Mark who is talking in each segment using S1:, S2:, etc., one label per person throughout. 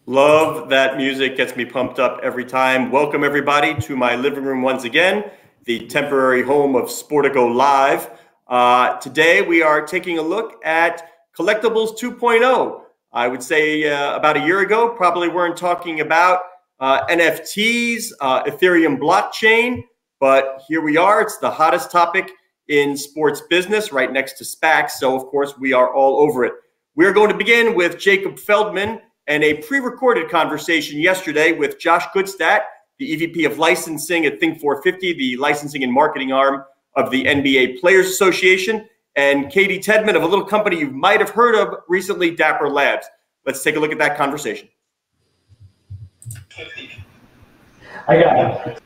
S1: Love that music, gets me pumped up every time. Welcome everybody to my living room once again, the temporary home of SporticoLive. Today we are taking a look at Collectibles 2.0. I would say about a year ago, probably weren't talking about NFTs, Ethereum blockchain, but here we are. It's the hottest topic in sports business, right next to SPACs. So of course we are all over it. We're going to begin with Jacob Feldman and a pre-recorded conversation yesterday with Josh Goodstadt, the EVP of licensing at Think450, the licensing and marketing arm of the NBA Players Association, and Katie Tedman of a little company you might have heard of recently, Dapper Labs. Let's take a look at that conversation.
S2: I got
S3: it.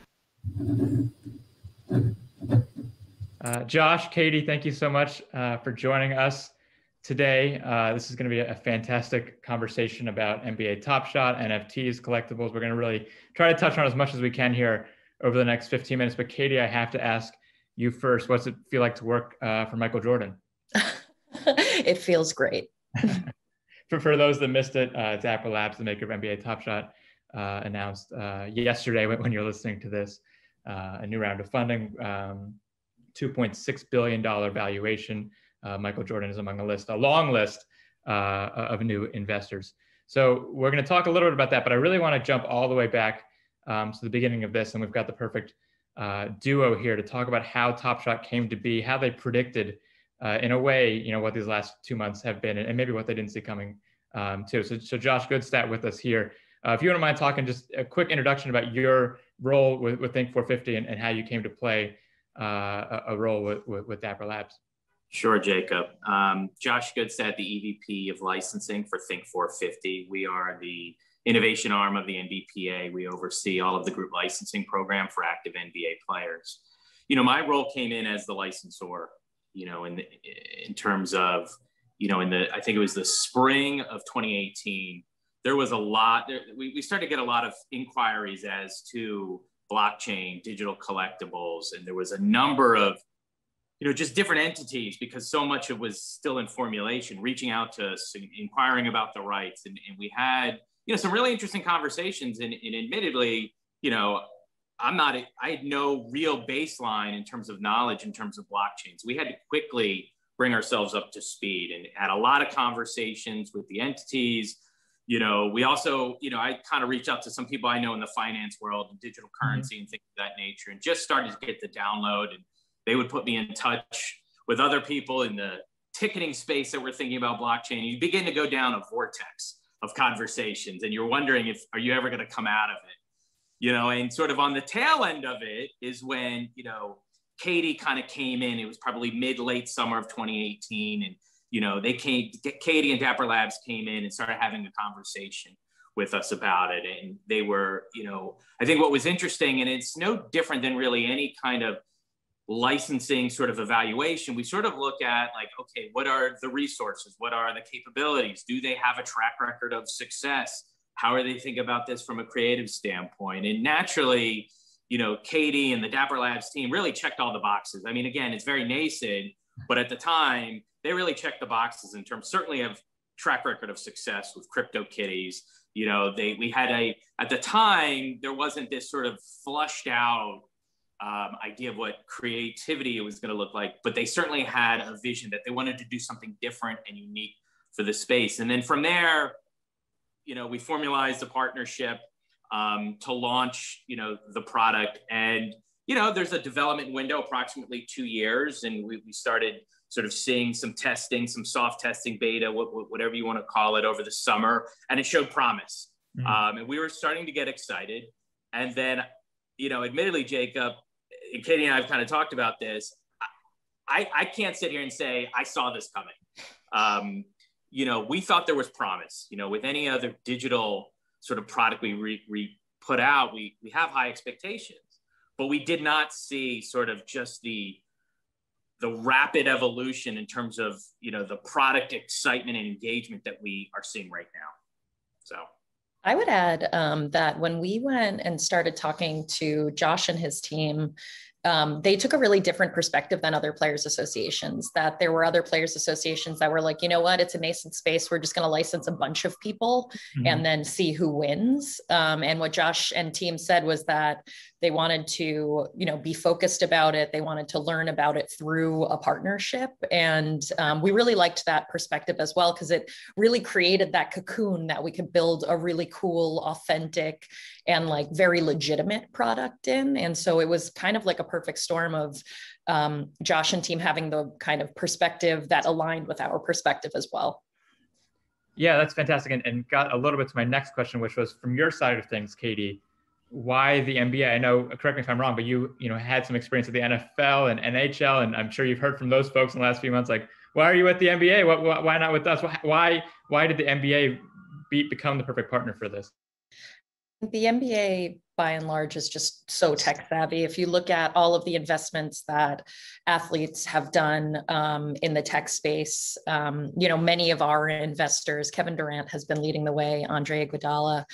S3: Josh, Katie, thank you so much for joining us today. This is going to be a fantastic conversation about NBA Top Shot, NFTs, collectibles. We're going to really try to touch on as much as we can here over the next 15 minutes. But Katie, I have to ask you first, what's it feel like to work for Michael Jordan?
S4: It feels great.
S3: For those that missed it, Dapper Labs, the maker of NBA Top Shot, announced yesterday when you're listening to this, a new round of funding, $2.6 billion valuation. Michael Jordan is among a long list of new investors. So we're going to talk a little bit about that, but I really want to jump all the way back to the beginning of this. And we've got the perfect duo here to talk about how Top Shot came to be, how they predicted in a way, what these last 2 months have been, and maybe what they didn't see coming too. So Josh Goodstadt with us here. If you wouldn't mind talking just a quick introduction about your role with Think450 and how you came to play a role with Dapper Labs.
S5: Sure, Jacob. Josh Goodstadt, the EVP of licensing for Think450. We are the innovation arm of the NBPA. We oversee all of the group licensing program for active NBA players. My role came in as the licensor, in terms of, I think it was the spring of 2018, there was a lot, we started to get a lot of inquiries as to blockchain, digital collectibles, and there was a number of just different entities, because so much of it was still in formulation, reaching out to us, inquiring about the rights. And we had, some really interesting conversations. And admittedly, I had no real baseline in terms of knowledge, in terms of blockchains. We had to quickly bring ourselves up to speed and had a lot of conversations with the entities. We also, I kind of reached out to some people I know in the finance world and digital currency and things of that nature, and just started to get the download. And they would put me in touch with other people in the ticketing space that were thinking about blockchain. You begin to go down a vortex of conversations, and you're wondering are you ever going to come out of it? And sort of on the tail end of it is when, Katie kind of came in. It was probably late summer of 2018. And, Katie and Dapper Labs came in and started having a conversation with us about it. And they were, I think what was interesting, and it's no different than really any kind of licensing sort of evaluation, we sort of look at like, okay, what are the resources? What are the capabilities? Do they have a track record of success? How are they thinking about this from a creative standpoint? And naturally, Katie and the Dapper Labs team really checked all the boxes. I mean, again, it's very nascent, but at the time, they really checked the boxes in terms certainly of track record of success with CryptoKitties. At the time, there wasn't this sort of flushed out idea of what creativity was going to look like, but they certainly had a vision that they wanted to do something different and unique for the space. And then from there, we formalized a partnership to launch, the product. And, there's a development window, approximately 2 years. And we started sort of seeing some testing, some soft testing beta, whatever you want to call it, over the summer. And it showed promise. And we were starting to get excited. And then, admittedly, Jacob, and Katie and I have kind of talked about this. I can't sit here and say I saw this coming. We thought there was promise. With any other digital sort of product we put out, we have high expectations, but we did not see sort of just the rapid evolution in terms of the product excitement and engagement that we are seeing right now. So.
S4: I would add that when we went and started talking to Josh and his team they took a really different perspective than other players associations, that there were other players associations that were like, you know what, it's a nascent space. We're just going to license a bunch of people and then see who wins. And what Josh and team said was that they wanted to, be focused about it. They wanted to learn about it through a partnership. And we really liked that perspective as well, because it really created that cocoon that we could build a really cool, authentic, and like very legitimate product in. And so it was kind of like a perfect storm of Josh and team having the kind of perspective that aligned with our perspective as well.
S3: Yeah, that's fantastic. And got a little bit to my next question, which was from your side of things, Katie, why the NBA? I know, correct me if I'm wrong, but you had some experience with the NFL and NHL, and I'm sure you've heard from those folks in the last few months, like, why are you at the NBA? Why not with us? Why did the NBA become the perfect partner for this?
S4: The NBA, by and large, is just so tech savvy. If you look at all of the investments that athletes have done in the tech space, many of our investors, Kevin Durant has been leading the way, Andre Iguodala,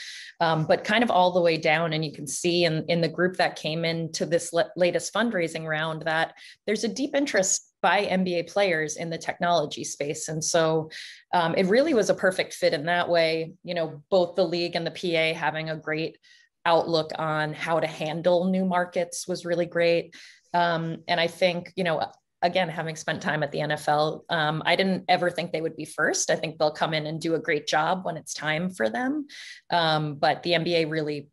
S4: but kind of all the way down. And you can see in the group that came into this latest fundraising round that there's a deep interest by NBA players in the technology space. And so it really was a perfect fit in that way, both the league and the PA having a great outlook on how to handle new markets was really great. And I think, again, having spent time at the NFL, I didn't ever think they would be first. I think they'll come in and do a great job when it's time for them. But the NBA really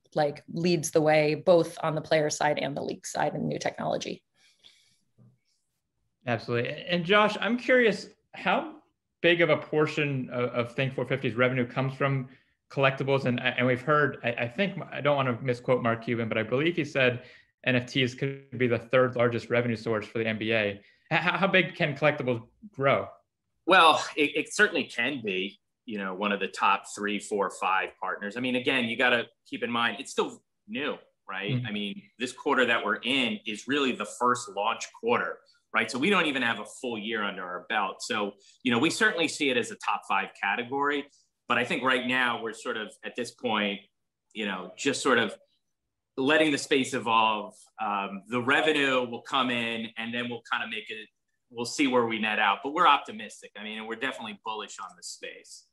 S4: leads the way, both on the player side and the league side in new technology.
S3: Absolutely. And Josh, I'm curious, how big of a portion of Think 450's revenue comes from collectibles? And we've heard, I think, I don't want to misquote Mark Cuban, but I believe he said NFTs could be the third largest revenue source for the NBA. How big can collectibles grow?
S5: Well, it certainly can be, one of the top 3, 4, 5 partners. I mean, again, you got to keep in mind, it's still new, right? Mm-hmm. I mean, this quarter that we're in is really the first launch quarter, right? So we don't even have a full year under our belt. So, we certainly see it as a top 5 category, but I think right now we're sort of at this point, just sort of letting the space evolve. The revenue will come in and then we'll kind of we'll see where we net out, but we're optimistic. I mean, we're definitely bullish on the space.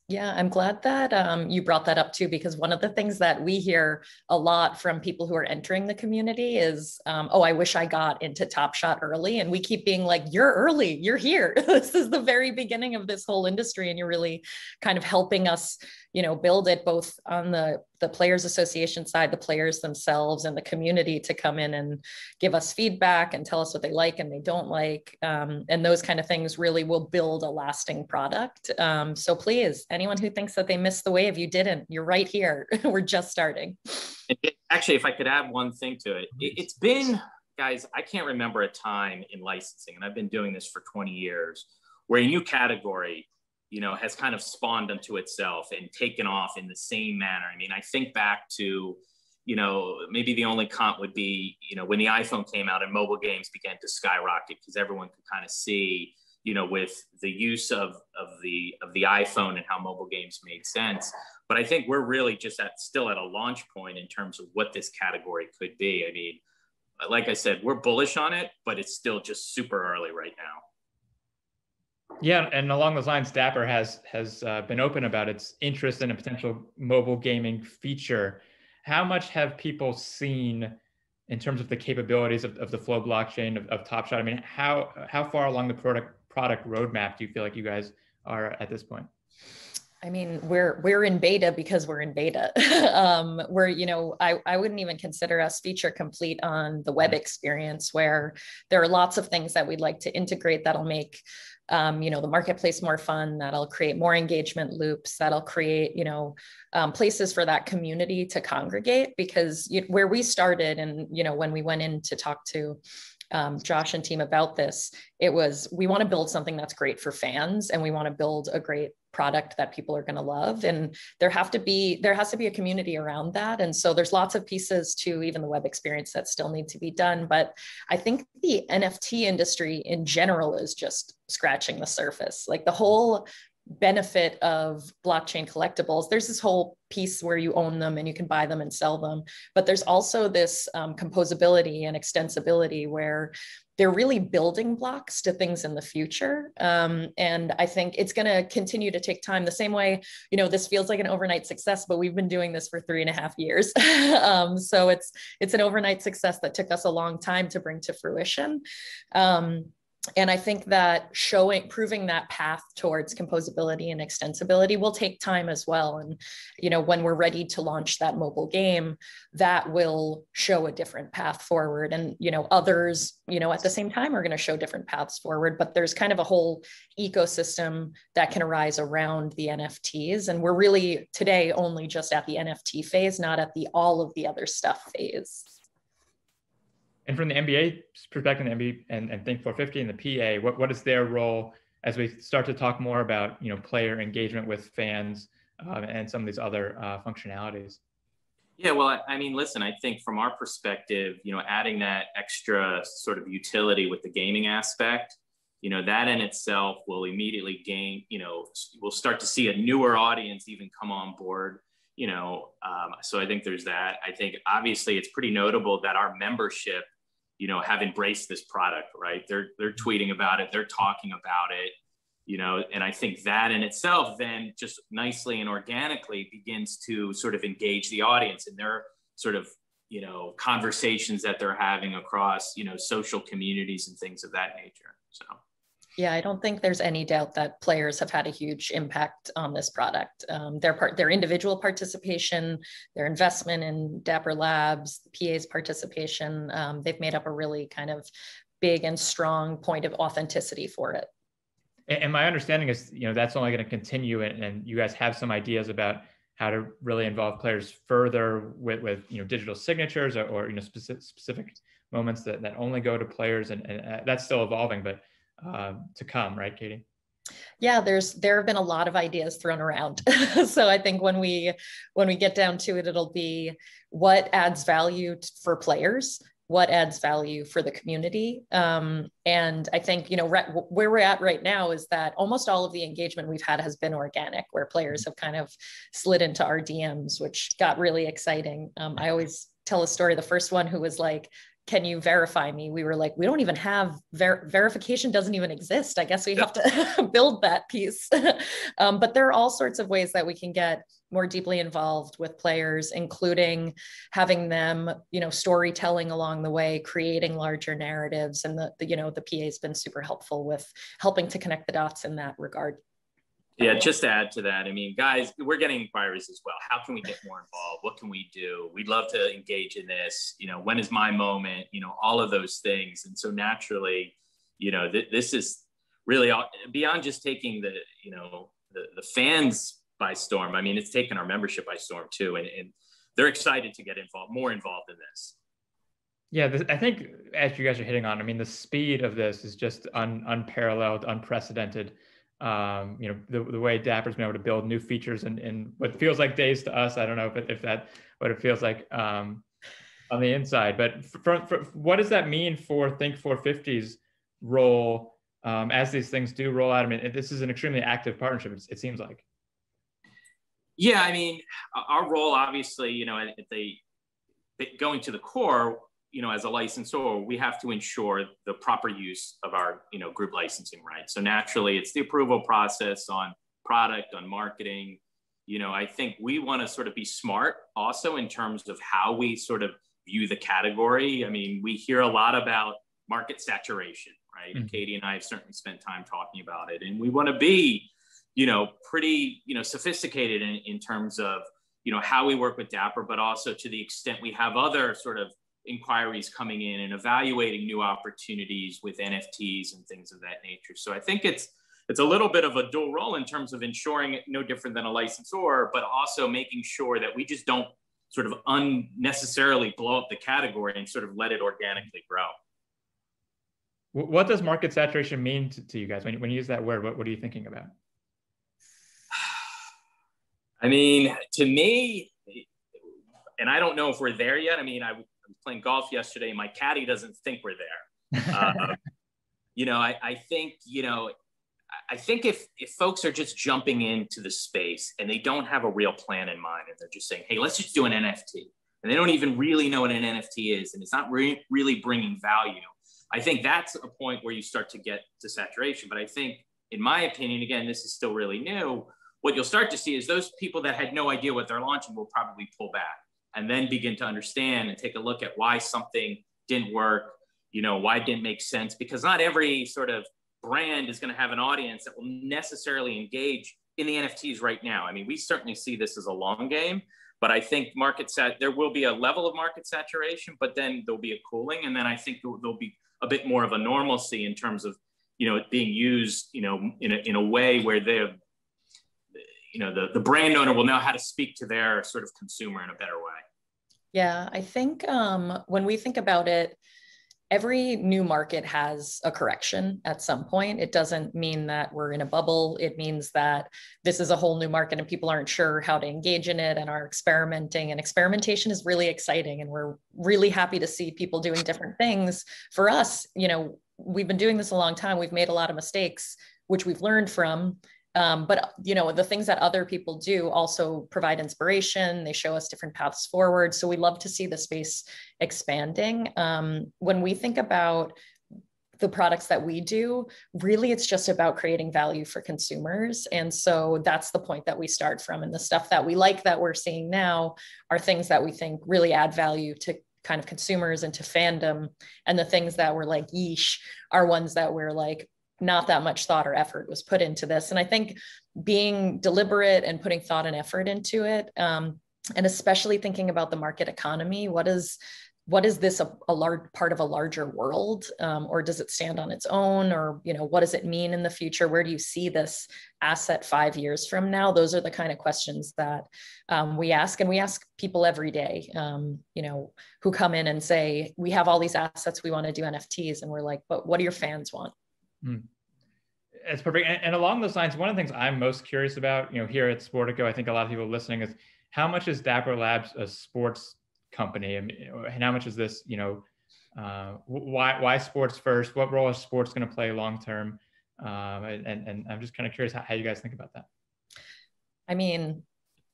S4: Yeah, I'm glad that you brought that up too, because one of the things that we hear a lot from people who are entering the community is, oh, I wish I got into Top Shot early. And we keep being like, you're early, you're here. This is the very beginning of this whole industry. And you're really kind of helping us, build it both on the Players Association side, the players themselves and the community to come in and give us feedback and tell us what they like and they don't like. And those kind of things really will build a lasting product. So please, anyone who thinks that they missed the wave, you didn't. You're right here. We're just starting.
S5: Actually, if I could add one thing to it, it's been, guys, I can't remember a time in licensing, and I've been doing this for 20 years, where a new category, has kind of spawned unto itself and taken off in the same manner. I mean, I think back to, maybe the only comp would be, when the iPhone came out and mobile games began to skyrocket because everyone could kind of see, with the use of the iPhone and how mobile games made sense. But I think we're really just still at a launch point in terms of what this category could be. I mean, like I said, we're bullish on it, but it's still just super early right now.
S3: Yeah, and along those lines, Dapper has been open about its interest in a potential mobile gaming feature. How much have people seen in terms of the capabilities of the Flow blockchain of Top Shot? I mean, how far along the product roadmap do you feel like you guys are at this point?
S4: I mean, we're in beta because we're in beta. I wouldn't even consider us feature complete on the web experience, where there are lots of things that we'd like to integrate that'll make the marketplace more fun, that'll create more engagement loops, that'll create, places for that community to congregate. Because where we started and, when we went in to talk to Josh and team about this, it was, we want to build something that's great for fans and we want to build a great product that people are going to love. And there has to be a community around that. And so there's lots of pieces to even the web experience that still need to be done. But I think the NFT industry in general is just scratching the surface. Like the whole benefit of blockchain collectibles, there's this whole piece where you own them and you can buy them and sell them. But there's also this composability and extensibility where they're really building blocks to things in the future. And I think it's going to continue to take time the same way, this feels like an overnight success, but we've been doing this for 3.5 years. So it's an overnight success that took us a long time to bring to fruition. And I think that proving that path towards composability and extensibility will take time as well. And, when we're ready to launch that mobile game, that will show a different path forward. And, others, at the same time are going to show different paths forward, but there's kind of a whole ecosystem that can arise around the NFTs. And we're really today only just at the NFT phase, not at all of the other stuff phase.
S3: And from the NBA's perspective, the NBA and Think 450 and the PA, what is their role as we start to talk more about player engagement with fans and some of these other functionalities?
S5: Yeah, well, I mean, listen, I think from our perspective, adding that extra sort of utility with the gaming aspect, that in itself will immediately gain, we'll start to see a newer audience even come on board. So I think there's that. I think obviously it's pretty notable that our membership, have embraced this product, right? They're tweeting about it, they're talking about it, and I think that in itself then just nicely and organically begins to sort of engage the audience in their sort of, conversations that they're having across, social communities and things of that nature. So.
S4: Yeah, I don't think there's any doubt that players have had a huge impact on this product. Their individual participation, their investment in Dapper Labs, PA's participation, they've made up a really kind of big and strong point of authenticity for it.
S3: And my understanding is, that's only going to continue, and you guys have some ideas about how to really involve players further with digital signatures or specific moments that only go to players, and that's still evolving, but to come, right, Katie?
S4: Yeah, there have been a lot of ideas thrown around. So I think when we get down to it, it'll be what adds value for players, what adds value for the community. And I think, where we're at right now is that almost all of the engagement we've had has been organic, where players have kind of slid into our DMs, which got really exciting. I always tell a story. The first one who was like, can you verify me? We were like, we don't even have verification doesn't even exist. I guess we have to build that piece. But there are all sorts of ways that we can get more deeply involved with players, including having them, storytelling along the way, creating larger narratives. And the PA has been super helpful with helping to connect the dots in that regard.
S5: Yeah, just to add to that, I mean, guys, we're getting inquiries as well. How can we get more involved? What can we do? We'd love to engage in this. When is my moment? All of those things. And so naturally, this is really beyond just taking the fans by storm. I mean, it's taken our membership by storm too. And they're excited to get more involved in this.
S3: Yeah, I think as you guys are hitting on, I mean, the speed of this is just unparalleled, unprecedented. The way Dapper's been able to build new features in what feels like days to us. I don't know if that what it feels like on the inside. But for what does that mean for Think 450's role as these things do roll out? I mean, this is an extremely active partnership, it seems like.
S5: Yeah, I mean, our role, obviously, going to the core, as a licensor, we have to ensure the proper use of our, group licensing rights. So naturally, it's the approval process on product, on marketing. I think we want to sort of be smart also in terms of how we sort of view the category. I mean, we hear a lot about market saturation, right? Mm-hmm. Katie and I have certainly spent time talking about it, and we want to be, pretty, sophisticated in terms of, how we work with Dapper, but also to the extent we have other sort of inquiries coming in and evaluating new opportunities with NFTs and things of that nature. So I think it's a little bit of a dual role in terms of ensuring it no different than a licensor, but also making sure that we just don't sort of unnecessarily blow up the category and sort of let it organically grow.
S3: What does market saturation mean to you guys? When you use that word, what are you thinking about?
S5: I mean, to me, and I don't know if we're there yet. I mean, I was playing golf yesterday. My caddy doesn't think we're there. I think, I think if folks are just jumping into the space and they don't have a real plan in mind, and they're just saying, hey, let's just do an NFT, and they don't even really know what an NFT is, and it's not really bringing value, I think that's a point where you start to get to saturation. But I think, in my opinion, again, this is still really new, what you'll start to see is those people that had no idea what they're launching will probably pull back and then begin to understand and take a look at why something didn't work, why it didn't make sense, because not every sort of brand is going to have an audience that will necessarily engage in the NFTs right now. I mean, we certainly see this as a long game, but I think there will be a level of market saturation, but then there'll be a cooling. And then I think there'll be a bit more of a normalcy in terms of, it being used, in a way where the brand owner will know how to speak to their sort of consumer in a better way.
S4: Yeah, I think when we think about it, every new market has a correction at some point. It doesn't mean that we're in a bubble. It means that this is a whole new market and people aren't sure how to engage in it and are experimenting. And experimentation is really exciting. And we're really happy to see people doing different things. For us, we've been doing this a long time. We've made a lot of mistakes, which we've learned from. But the things that other people do also provide inspiration. They show us different paths forward. So we love to see the space expanding. When we think about the products that we do, really, it's just about creating value for consumers. And so that's the point that we start from. And the stuff that we like that we're seeing now are things that we think really add value to kind of consumers and to fandom. And the things that were like yeesh are ones that we're like, not that much thought or effort was put into this. And I think being deliberate and putting thought and effort into it, and especially thinking about the market economy, what is this a large part of a larger world, or does it stand on its own, or what does it mean in the future? Where do you see this asset 5 years from now? Those are the kind of questions that we ask, and we ask people every day, who come in and say, we have all these assets, we want to do NFTs, and we're like, but what do your fans want?
S3: It's perfect. And along those lines, one of the things I'm most curious about, here at Sportico, I think a lot of people listening, is how much is Dapper Labs a sports company? And how much is this, why sports first? What role is sports going to play long term? And I'm just kind of curious how you guys think about that.
S4: I mean,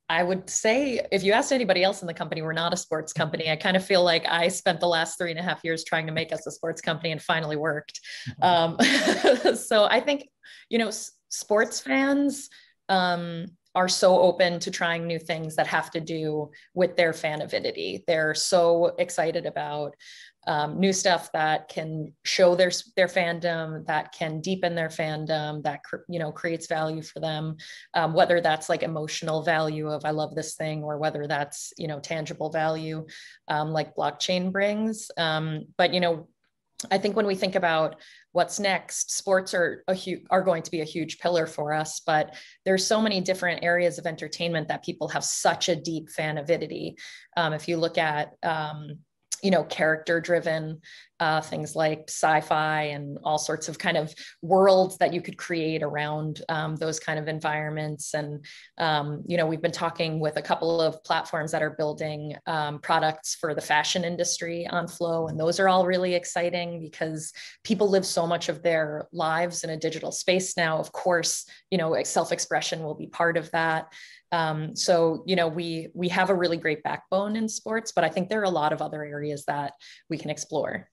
S4: I would say if you asked anybody else in the company, we're not a sports company. I kind of feel like I spent the last 3.5 years trying to make us a sports company and finally worked. So I think, sports fans are so open to trying new things that have to do with their fan avidity. They're so excited about new stuff that can show their fandom, that can deepen their fandom, that creates value for them, whether that's like emotional value of I love this thing, or whether that's tangible value like blockchain brings. But I think when we think about what's next, sports are going to be a huge pillar for us, but there's so many different areas of entertainment that people have such a deep fan avidity. If you look at character driven things like sci-fi and all sorts of kind of worlds that you could create around those kind of environments. And, we've been talking with a couple of platforms that are building products for the fashion industry on Flow. And those are all really exciting because people live so much of their lives in a digital space now. Of course, self-expression will be part of that. So, we have a really great backbone in sports, but I think there are a lot of other areas that we can explore.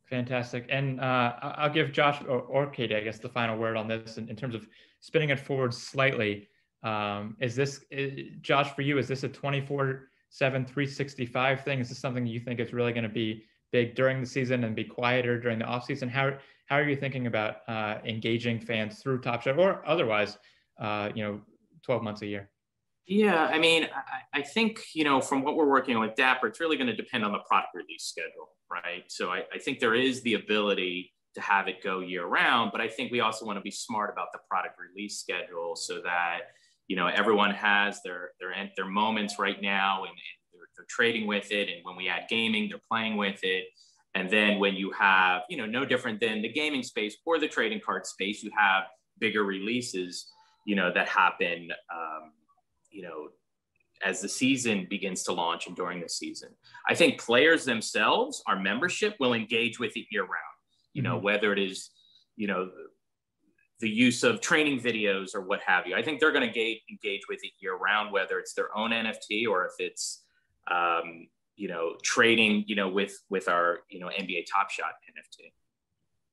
S3: Fantastic. And I'll give Josh or Katie, I guess, the final word on this in terms of spinning it forward slightly. Josh, for you, is this a 24/7, 365 thing? Is this something you think is really going to be big during the season and be quieter during the off season? How are you thinking about engaging fans through Top Shot or otherwise, 12 months a year?
S5: Yeah, I mean, I think, from what we're working on with Dapper, it's really going to depend on the product release schedule, right? So I think there is the ability to have it go year round, but I think we also want to be smart about the product release schedule so that, everyone has their moments right now and they're trading with it. And when we add gaming, they're playing with it. And then when you have, no different than the gaming space or the trading card space, you have bigger releases, that happen, as the season begins to launch and during the season. I think players themselves, our membership, will engage with it year round, whether it is, the use of training videos or what have you. I think they're going to engage with it year round, whether it's their own NFT or if it's, you know, trading, you know, with our, you know, NBA Top Shot NFT.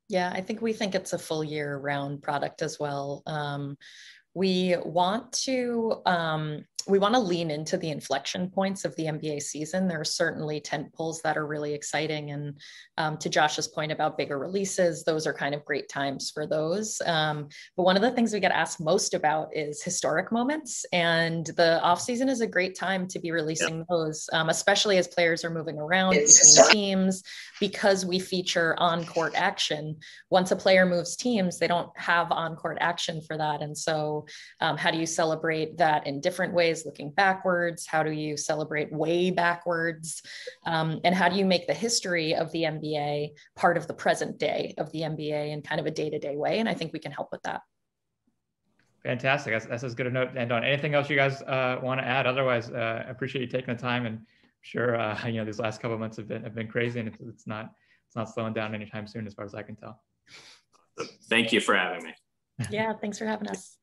S4: Yeah, I think we think it's a full year round product as well. We want to lean into the inflection points of the NBA season. There are certainly tent poles that are really exciting. And to Josh's point about bigger releases, those are kind of great times for those. But one of the things we get asked most about is historic moments. And the off season is a great time to be releasing those, especially as players are moving around between teams, because we feature on-court action. Once a player moves teams, they don't have on-court action for that. And so how do you celebrate that in different ways, looking backwards? How do you celebrate way backwards? And how do you make the history of the NBA part of the present day of the NBA in kind of a day-to-day way? And I think we can help with that.
S3: Fantastic. That's as good a note to end on. Anything else you guys want to add? Otherwise, I appreciate you taking the time, and I'm sure you know, these last couple of months have been crazy, and it's not slowing down anytime soon, as far as I can tell.
S5: Thank you for having me.
S4: Yeah, thanks for having us.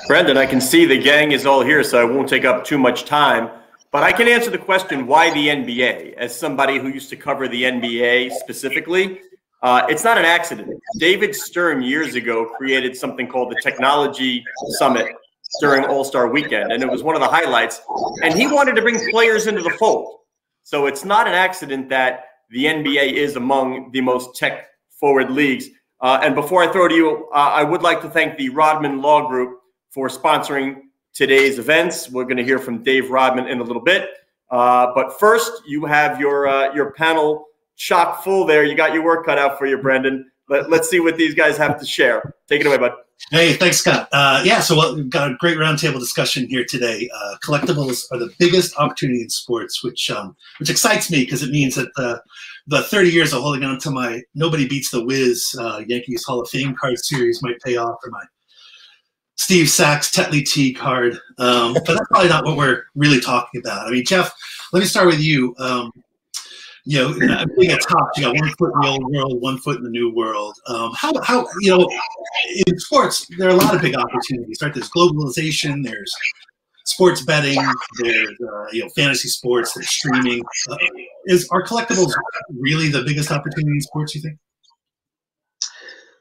S1: Brendan, I can see the gang is all here, so I won't take up too much time. But I can answer the question, why the NBA? As somebody who used to cover the NBA specifically, it's not an accident. David Stern years ago created something called the Technology Summit during All-Star Weekend, and it was one of the highlights. And he wanted to bring players into the fold. So it's not an accident that the NBA is among the most tech-forward leagues. And before I throw to you, I would like to thank the Rodman Law Group for sponsoring today's events. We're going to hear from Dave Rodman in a little bit. But first, you have your panel chock full there. You got your work cut out for you, Brendan. Let's see what these guys have to share. Take it away, bud.
S6: Hey, thanks, Scott. Yeah, so we've got a great roundtable discussion here today. Collectibles are the biggest opportunity in sports, which excites me because it means that the 30 years of holding on to my Nobody Beats the Wiz Yankees Hall of Fame card series might pay off for my Steve Sachs Tetley T card. But that's probably not what we're really talking about. I mean, Jeff, let me start with you. You know, being a top, you got 1 foot in the old world, 1 foot in the new world. How you know, in sports, there are a lot of big opportunities, right? There's globalization, there's sports betting, there's you know, fantasy sports, there's streaming. Are collectibles really the biggest opportunity in sports, you think?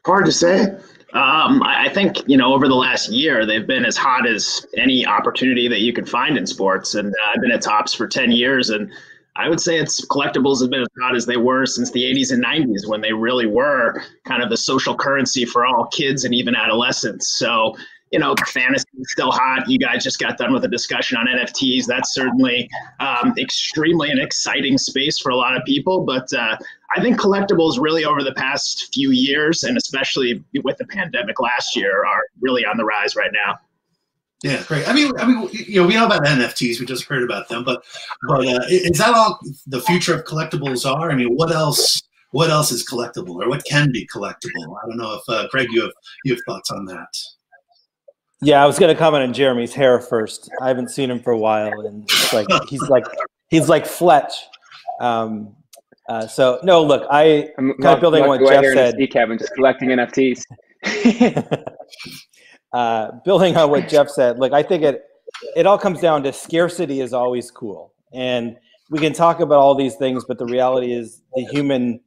S7: Hard to say. I think, you know, over the last year, they've been as hot as any opportunity that you can find in sports. And I've been at Topps for 10 years, and I would say collectibles have been as hot as they were since the 80s and 90s, when they really were kind of the social currency for all kids and even adolescents. So, you know, fantasy is still hot. You guys just got done with a discussion on NFTs. That's certainly extremely an exciting space for a lot of people. But I think collectibles really over the past few years, and especially with the pandemic last year, are really on the rise right now.
S6: Yeah, great. I mean, you know, we know about NFTs. We just heard about them, but is that all the future of collectibles are? I mean, what else is collectible, or what can be collectible? I don't know if Greg, you have thoughts on that.
S2: Yeah, I was going to comment on Jeremy's hair first. I haven't seen him for a while, and it's like he's like Fletch. So no, look, I'm kind of building on what Jeff said.
S8: Kevin, just collecting NFTs.
S2: Building on what Jeff said, look, I think it all comes down to scarcity is always cool. And we can talk about all these things, but the reality is the human,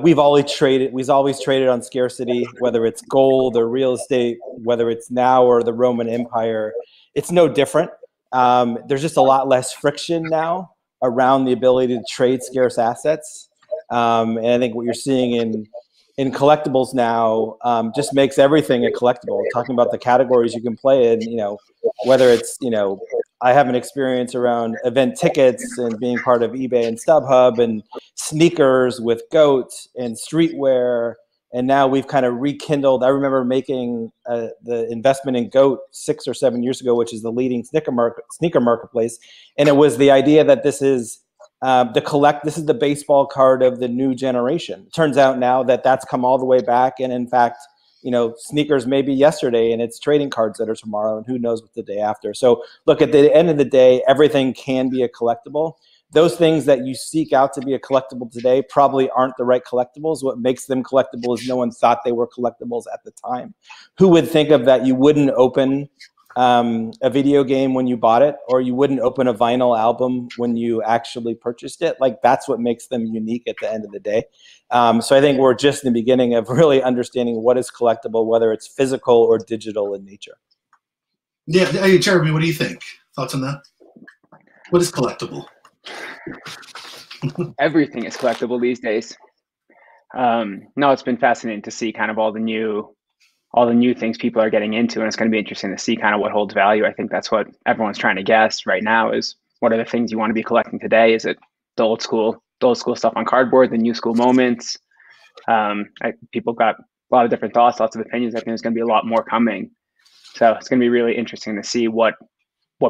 S2: we've always traded on scarcity, whether it's gold or real estate, whether it's now or the Roman Empire. It's no different. There's just a lot less friction now around the ability to trade scarce assets. And I think what you're seeing in collectibles now just makes everything a collectible. Talking about the categories you can play in, you know, whether it's, you know, I have an experience around event tickets and being part of eBay and StubHub, and sneakers with GOAT and streetwear. And now we've kind of rekindled. I remember making the investment in GOAT 6 or 7 years ago, which is the leading sneaker marketplace. And it was the idea that this is this is the baseball card of the new generation. Turns out now that that's come all the way back, and in fact, sneakers maybe yesterday, and it's trading cards that are tomorrow, and who knows what the day after. So look, at the end of the day, everything can be a collectible. Those things that you seek out to be a collectible today probably aren't the right collectibles. What makes them collectible is no one thought they were collectibles at the time. Who would think of that you wouldn't open a video game when you bought it, or you wouldn't open a vinyl album when you actually purchased it? Like, that's what makes them unique at the end of the day. So I think we're just in the beginning of really understanding what is collectible, whether it's physical or digital in nature.
S6: Yeah, hey, Jeremy, what do you think? Thoughts on that? What is collectible?
S8: Everything is collectible these days. No, it's been fascinating to see kind of all the new things people are getting into, and it's going to be interesting to see kind of what holds value. I think that's what everyone's trying to guess right now, is what are the things you want to be collecting today? Is it the old school stuff on cardboard, the new school moments? People got a lot of different thoughts, lots of opinions. I think there's going to be a lot more coming. So it's going to be really interesting to see what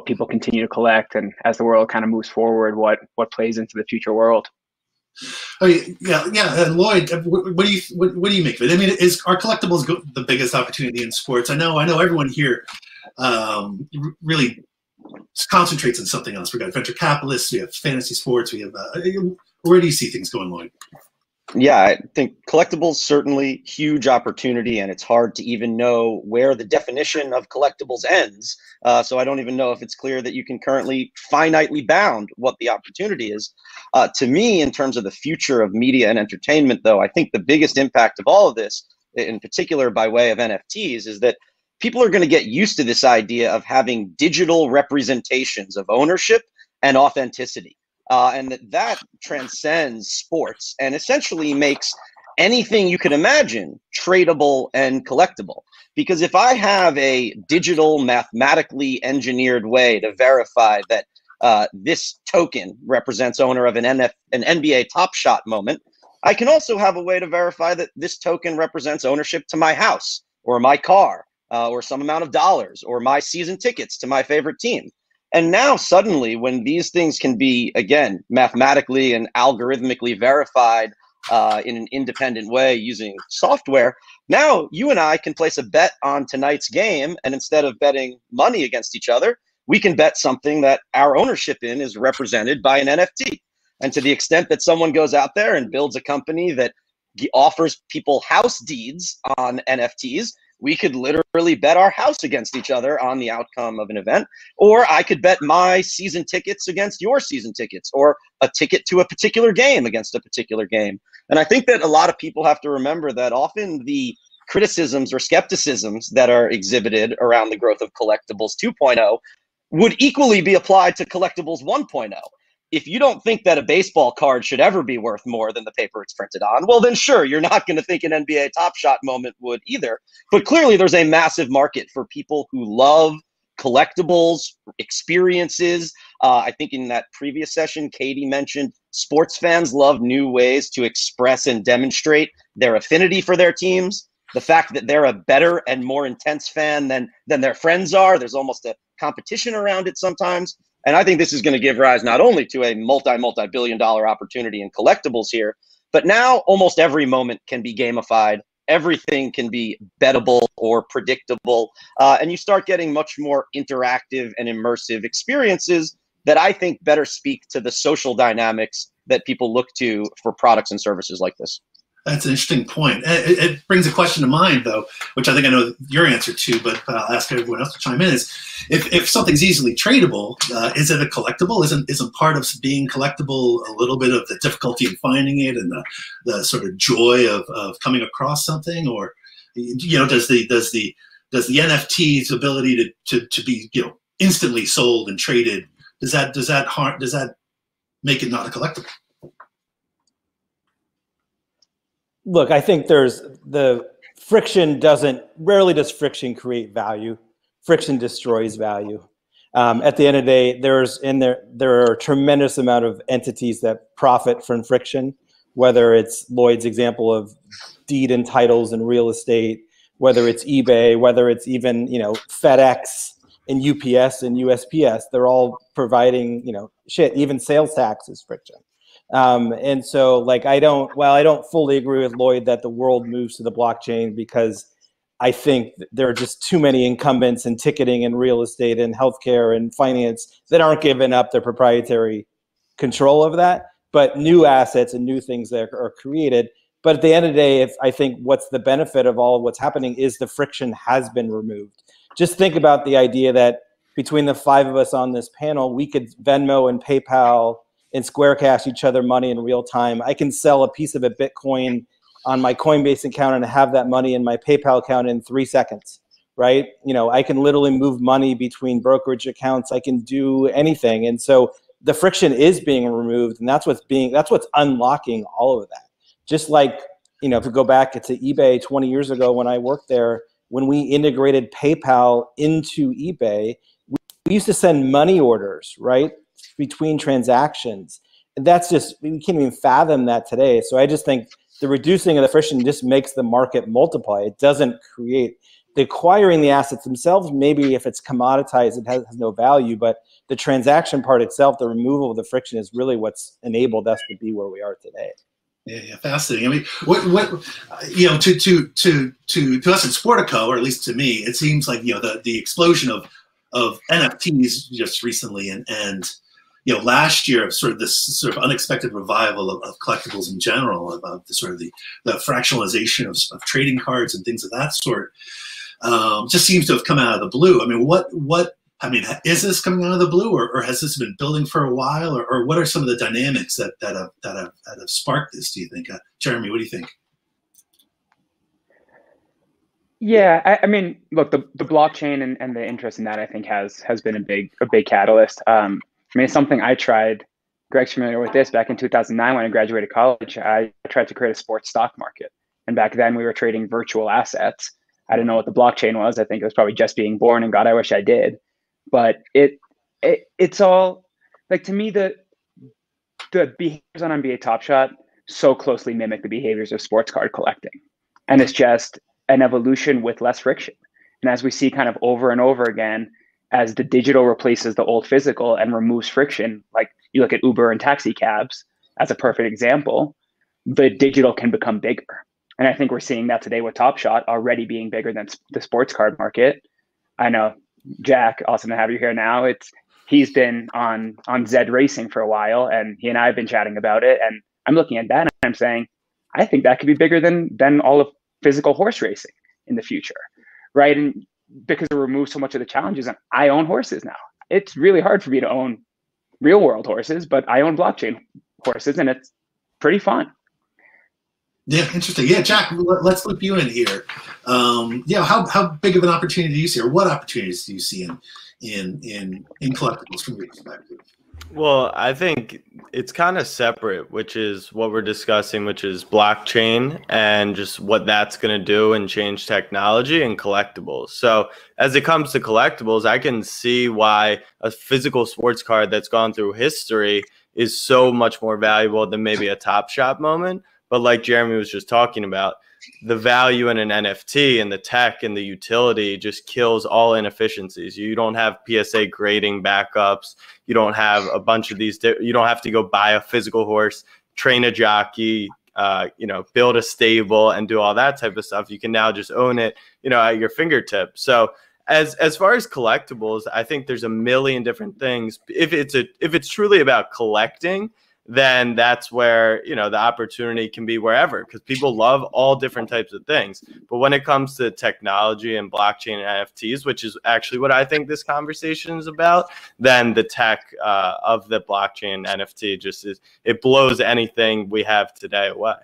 S8: people continue to collect, and as the world kind of moves forward, what plays into the future world.
S6: Oh yeah. Lloyd, what do you make of it? I mean, are collectibles the biggest opportunity in sports? I know everyone here really concentrates on something else. We got venture capitalists, we have fantasy sports, we have. Where do you see things going, Lloyd?
S9: Yeah, I think collectibles certainly huge opportunity, and it's hard to even know where the definition of collectibles ends. So I don't even know if it's clear that you can currently finitely bound what the opportunity is. To me, in terms of the future of media and entertainment, though, I think the biggest impact of all of this, in particular by way of NFTs, is that people are going to get used to this idea of having digital representations of ownership and authenticity. And that transcends sports and essentially makes anything you could imagine tradable and collectible. Because if I have a digital, mathematically engineered way to verify that this token represents owner of an NBA Top Shot moment, I can also have a way to verify that this token represents ownership to my house or my car or some amount of dollars or my season tickets to my favorite team. And now suddenly, when these things can be, again, mathematically and algorithmically verified in an independent way using software, now you and I can place a bet on tonight's game, and instead of betting money against each other, we can bet something that our ownership in is represented by an NFT. And to the extent that someone goes out there and builds a company that offers people house deeds on NFTs, we could literally bet our house against each other on the outcome of an event. Or I could bet my season tickets against your season tickets, or a ticket to a particular game against a particular game. And I think that a lot of people have to remember that often the criticisms or skepticisms that are exhibited around the growth of Collectibles 2.0 would equally be applied to Collectibles 1.0. If you don't think that a baseball card should ever be worth more than the paper it's printed on, well, then sure, you're not going to think an NBA Top Shot moment would either. But clearly there's a massive market for people who love collectibles, experiences. I think in that previous session, Katie mentioned sports fans love new ways to express and demonstrate their affinity for their teams. The fact that they're a better and more intense fan than their friends are. There's almost a competition around it sometimes. And I think this is going to give rise not only to a multi-billion-dollar opportunity in collectibles here, but now almost every moment can be gamified. Everything can be bettable or predictable. And you start getting much more interactive and immersive experiences that I think better speak to the social dynamics that people look to for products and services like this.
S6: That's an interesting point. It brings a question to mind, though, which I think I know your answer to, but I'll ask everyone else to chime in, is if something's easily tradable, is it a collectible? Isn't part of being collectible a little bit of the difficulty in finding it and the sort of joy of coming across something? Or, does the NFT's ability to be, instantly sold and traded, does that make it not a collectible?
S2: Look, I think there's the friction rarely does friction create value. Friction destroys value. At the end of the day, there are a tremendous amount of entities that profit from friction, whether it's Lloyd's example of deed and titles and real estate, whether it's eBay, whether it's even, FedEx and UPS and USPS, they're all providing, even sales tax is friction. And so I don't fully agree with Lloyd that the world moves to the blockchain because I think there are just too many incumbents in ticketing and real estate and healthcare and finance that aren't giving up their proprietary control of that, but new assets and new things that are created. But at the end of the day, I think what's the benefit of all of what's happening is the friction has been removed. Just think about the idea that between the 5 of us on this panel, we could Venmo and PayPal and Square Cash each other money in real time. I can sell a piece of a Bitcoin on my Coinbase account and have that money in my PayPal account in 3 seconds, right? I can literally move money between brokerage accounts. I can do anything. And so the friction is being removed, and that's what's unlocking all of that. Just like, if you go back to eBay 20 years ago when I worked there, when we integrated PayPal into eBay, we used to send money orders, right, between transactions. And that's just, we can't even fathom that today. So I just think the reducing of the friction just makes the market multiply. It doesn't create the acquiring the assets themselves. Maybe if it's commoditized, it has no value, but the transaction part itself, the removal of the friction is really what's enabled us to be where we are today.
S6: Yeah, fascinating. I mean, what to us at Sportico, or at least to me, it seems like the explosion of NFTs just recently, and last year, sort of this sort of unexpected revival of collectibles in general, of the fractionalization of trading cards and things of that sort, just seems to have come out of the blue. I mean, is this coming out of the blue, or has this been building for a while, or what are some of the dynamics that have sparked this? Do you think, Jeremy? What do you think?
S8: Yeah, I mean, look, the blockchain and the interest in that, I think, has been a big catalyst. I mean, it's something I tried. Greg's familiar with this. Back in 2009, when I graduated college, I tried to create a sports stock market, and back then we were trading virtual assets. I didn't know what the blockchain was. I think it was probably just being born, and God, I wish I did. But it's all, like, to me, the behaviors on NBA Top Shot so closely mimic the behaviors of sports card collecting, and it's just an evolution with less friction. And as we see kind of over and over again, as the digital replaces the old physical and removes friction, like you look at Uber and taxi cabs as a perfect example, the digital can become bigger. And I think we're seeing that today with Top Shot already being bigger than the sports card market. I know, Jack, awesome to have you here now. He's been on Zed Racing for a while, and he and I have been chatting about it. And I'm looking at that and I'm saying, I think that could be bigger than all of physical horse racing in the future, right? And because it removes so much of the challenges, and I own horses now. It's really hard for me to own real world horses, but I own blockchain horses, and it's pretty fun.
S6: Yeah, interesting. Yeah, Jack, let's loop you in here. How big of an opportunity do you see, or what opportunities do you see in collectibles from your perspective?
S10: Well, I think it's kind of separate, which is what we're discussing, which is blockchain and just what that's going to do and change technology, and collectibles. So as it comes to collectibles, I can see why a physical sports card that's gone through history is so much more valuable than maybe a Top Shot moment. But like Jeremy was just talking about, the value in an NFT and the tech and the utility just kills all inefficiencies. You don't have PSA grading backups. You don't have a bunch of these. You don't have to go buy a physical horse, train a jockey, build a stable and do all that type of stuff. You can now just own it, at your fingertips. So as far as collectibles, I think there's a million different things. If it's truly about collecting, then that's where, the opportunity can be wherever, because people love all different types of things. But when it comes to technology and blockchain and NFTs, which is actually what I think this conversation is about, then the tech of the blockchain NFT it blows anything we have today away.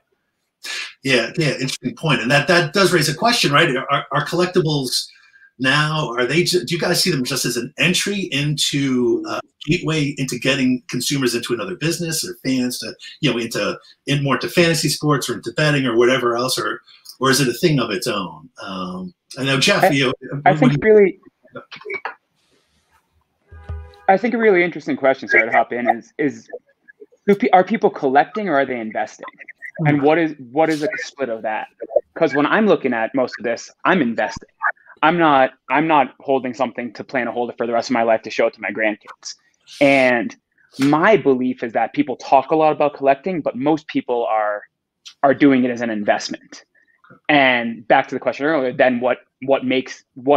S6: Yeah, interesting point. And that does raise a question, right? Are collectibles now, do you guys see them just as an entry into gateway into getting consumers into another business, or fans to more to fantasy sports or into betting or whatever else, or is it a thing of its own? I know, Jeff.
S8: I think a really interesting question. Sorry to hop in. Are people collecting or are they investing? And what is a split of that? Because when I'm looking at most of this, I'm investing. I'm not holding something to plan to hold it for the rest of my life to show it to my grandkids. And my belief is that people talk a lot about collecting, but most people are doing it as an investment. And back to the question earlier, then what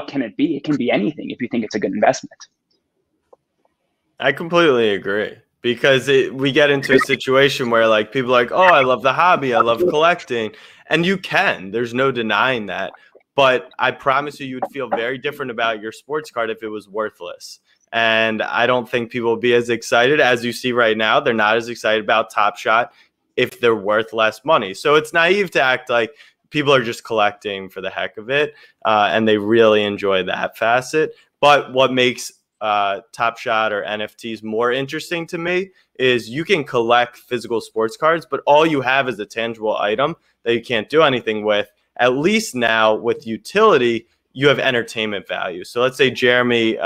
S8: can it be? It can be anything if you think it's a good investment.
S10: I completely agree, because we get into a situation where like people are like, oh, I love the hobby, I love collecting, and you can. There's no denying that. But I promise you would feel very different about your sports card if it was worthless. And I don't think people will be as excited as you see right now. They're not as excited about Top Shot if they're worth less money. So it's naive to act like people are just collecting for the heck of it, and they really enjoy that facet. But what makes Top Shot or NFTs more interesting to me is you can collect physical sports cards, but all you have is a tangible item that you can't do anything with. At least now with utility, you have entertainment value. So let's say Jeremy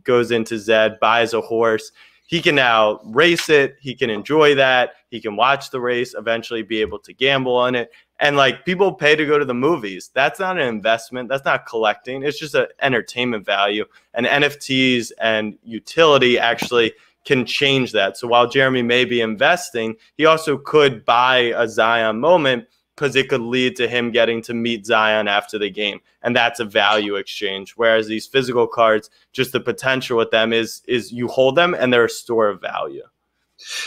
S10: goes into Zed, buys a horse. He can now race it. He can enjoy that. He can watch the race, eventually be able to gamble on it. And like people pay to go to the movies. That's not an investment. That's not collecting. It's just an entertainment value. And NFTs and utility actually can change that. So while Jeremy may be investing, he also could buy a Zion moment because it could lead to him getting to meet Zion after the game. And that's a value exchange. Whereas these physical cards, just the potential with them is you hold them and they're a store of value.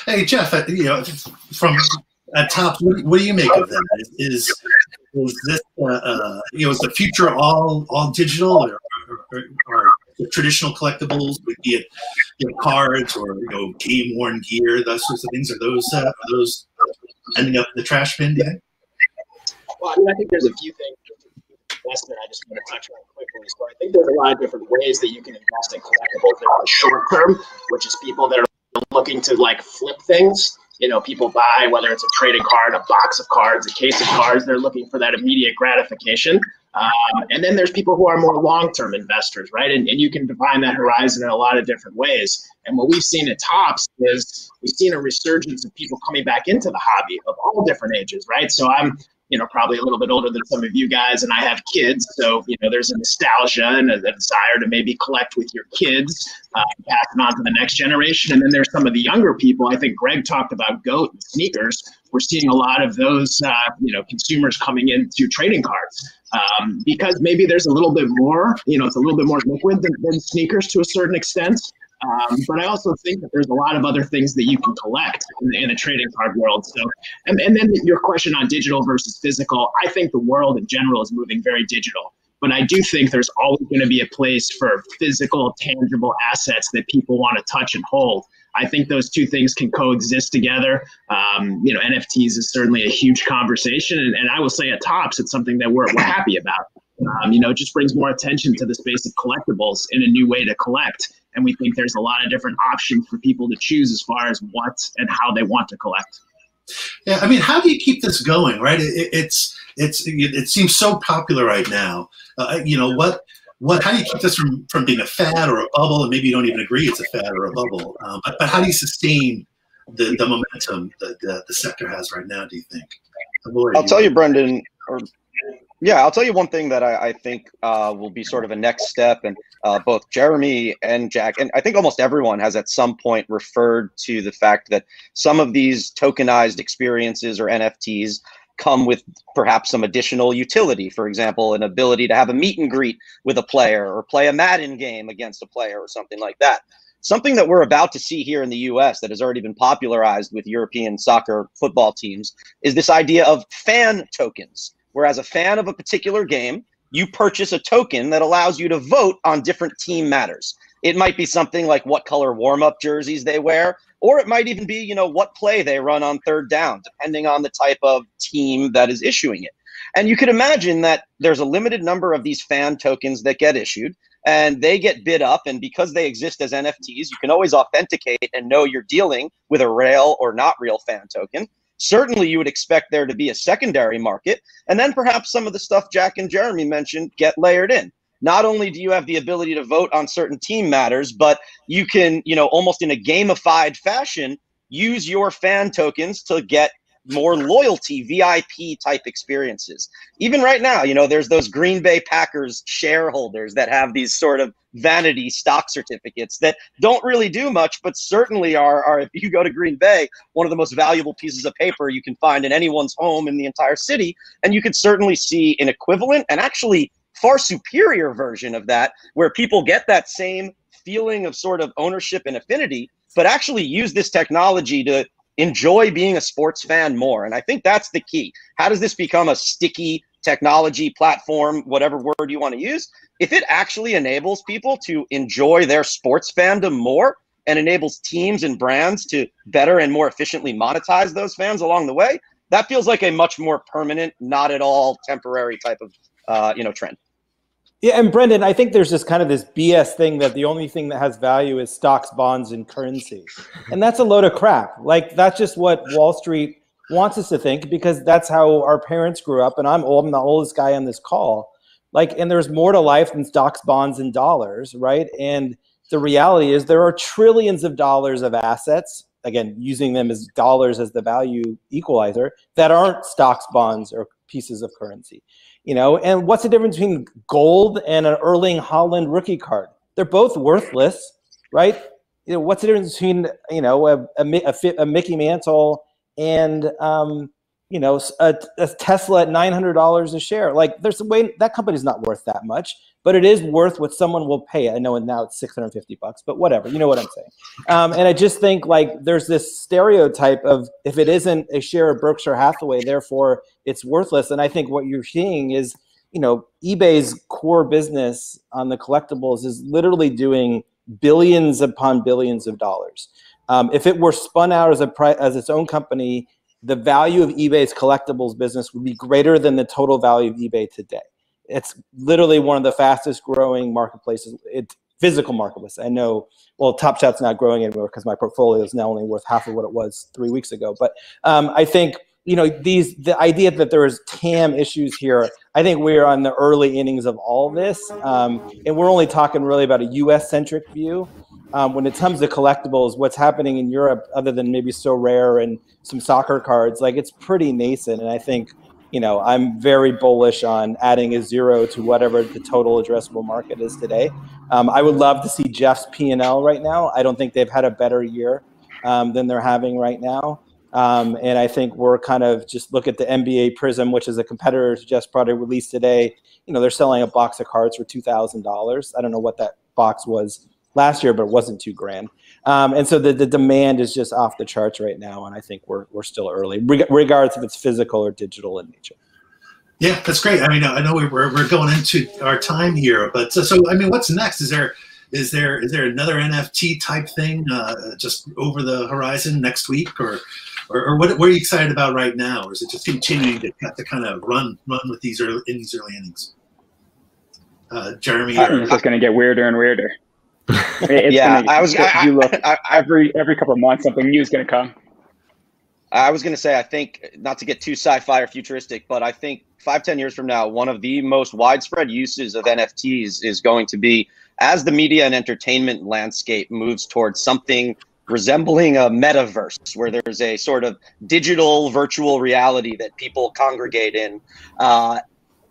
S6: Hey, Jeff, from at Topps, what do you make of them? Is this, is the future all digital or the traditional collectibles, be it cards or game worn gear, those sorts of things? Are those ending up in the trash bin? Yeah.
S7: Well, I think there's a few things investment I just want to touch on quickly. So I think there's a lot of different ways that you can invest in collectibles. There's the short term, which is people that are looking to like flip things. People buy, whether it's a trading card, a box of cards, a case of cards, they're looking for that immediate gratification. And then there's people who are more long-term investors, right? And you can define that horizon in a lot of different ways. And what we've seen at Topps is we've seen a resurgence of people coming back into the hobby of all different ages, right? So I'm probably a little bit older than some of you guys, and I have kids. So, there's a nostalgia and a desire to maybe collect with your kids, pass it on to the next generation. And then there's some of the younger people. I think Greg talked about GOAT and sneakers. We're seeing a lot of those, consumers coming into trading cards because maybe there's a little bit more, it's a little bit more liquid than sneakers to a certain extent. But I also think that there's a lot of other things that you can collect in the trading card world. So, and then your question on digital versus physical, I think the world in general is moving very digital. But I do think there's always going to be a place for physical, tangible assets that people want to touch and hold. I think those two things can coexist together. NFTs is certainly a huge conversation. And I will say at Topps, it's something that we're happy about. It just brings more attention to the space of collectibles in a new way to collect. And we think there's a lot of different options for people to choose as far as what and how they want to collect.
S6: Yeah, I mean, how do you keep this going, right? It seems so popular right now. How do you keep this from being a fad or a bubble? And maybe you don't even agree it's a fad or a bubble. But how do you sustain the momentum that the sector has right now, do you think?
S9: I'll tell you, Brendan, I'll tell you one thing that I think will be sort of a next step, and both Jeremy and Jack, and I think almost everyone has at some point referred to the fact that some of these tokenized experiences or NFTs come with perhaps some additional utility. For example, an ability to have a meet and greet with a player or play a Madden game against a player or something like that. Something that we're about to see here in the US that has already been popularized with European soccer football teams is this idea of fan tokens. Whereas a fan of a particular game, you purchase a token that allows you to vote on different team matters. It might be something like what color warm-up jerseys they wear, or it might even be, what play they run on third down, depending on the type of team that is issuing it. And you could imagine that there's a limited number of these fan tokens that get issued, and they get bid up. And because they exist as NFTs, you can always authenticate and know you're dealing with a real or not real fan token. Certainly, you would expect there to be a secondary market, and then perhaps some of the stuff Jack and Jeremy mentioned get layered in. Not only do you have the ability to vote on certain team matters, but you can, almost in a gamified fashion, use your fan tokens to get, more loyalty, VIP type experiences. Even right now, you know, there's those Green Bay Packers shareholders that have these sort of vanity stock certificates that don't really do much, but certainly are, if you go to Green Bay, one of the most valuable pieces of paper you can find in anyone's home in the entire city. And you could certainly see an equivalent and actually far superior version of that, where people get that same feeling of sort of ownership and affinity, but actually use this technology to enjoy being a sports fan more. And I think that's the key. How does this become a sticky technology platform, whatever word you want to use? If it actually enables people to enjoy their sports fandom more and enables teams and brands to better and more efficiently monetize those fans along the way, that feels like a much more permanent, not at all temporary type of trend.
S2: Yeah, and Brendan, I think there's just kind of this BS thing that the only thing that has value is stocks, bonds, and currency. And that's a load of crap. Like, that's just what Wall Street wants us to think, because that's how our parents grew up. And I'm old, I'm the oldest guy on this call. Like, and there's more to life than stocks, bonds, and dollars, right? And the reality is there are trillions of dollars of assets, again, using them as dollars as the value equalizer, that aren't stocks, bonds, or pieces of currency. You know, and what's the difference between gold and an Erling Haaland rookie card? They're both worthless, right? You know, what's the difference between, you know, a Mickey Mantle and, you know, a Tesla at $900 a share? Like, there's a way that company's not worth that much, but it is worth what someone will pay. I know, and now it's $650, but whatever, you know what I'm saying. And I just think, like, there's this stereotype of, if it isn't a share of Berkshire Hathaway, therefore it's worthless. And I think what you're seeing is, you know, eBay's core business on the collectibles is literally doing billions upon billions of dollars. If it were spun out as its own company, the value of eBay's collectibles business would be greater than the total value of eBay today. It's literally one of the fastest growing marketplaces. It's physical marketplace. I know, well, Top Shot's not growing anymore because my portfolio is now only worth half of what it was 3 weeks ago. But I think, you know, the idea that there is TAM issues here, I think we're on the early innings of all this. And we're only talking really about a US-centric view. When it comes to collectibles, what's happening in Europe, other than maybe So Rare and some soccer cards, like, it's pretty nascent. And I think, you know, I'm very bullish on adding a zero to whatever the total addressable market is today. I would love to see Jeff's P&L right now. I don't think they've had a better year than they're having right now. And I think we're kind of just look at the NBA Prism, which is a competitor to Jeff's product released today. You know, they're selling a box of cards for $2,000. I don't know what that box was last year, but it wasn't too grand. And so the demand is just off the charts right now. And I think we're still early, regardless if it's physical or digital in nature.
S6: Yeah, that's great. I mean, I know we're going into our time here, but so I mean, what's next? Is there another NFT type thing just over the horizon next week, or what are you excited about right now? Or is it just continuing to kind of run with these early innings? Jeremy,
S8: it's just going to get weirder and weirder.
S9: You
S8: look every couple of months, something new is going to come.
S9: I was going to say, I think, not to get too sci-fi or futuristic, but I think 5-10 years from now, one of the most widespread uses of NFTs is going to be, as the media and entertainment landscape moves towards something resembling a metaverse, where there's a sort of digital virtual reality that people congregate in.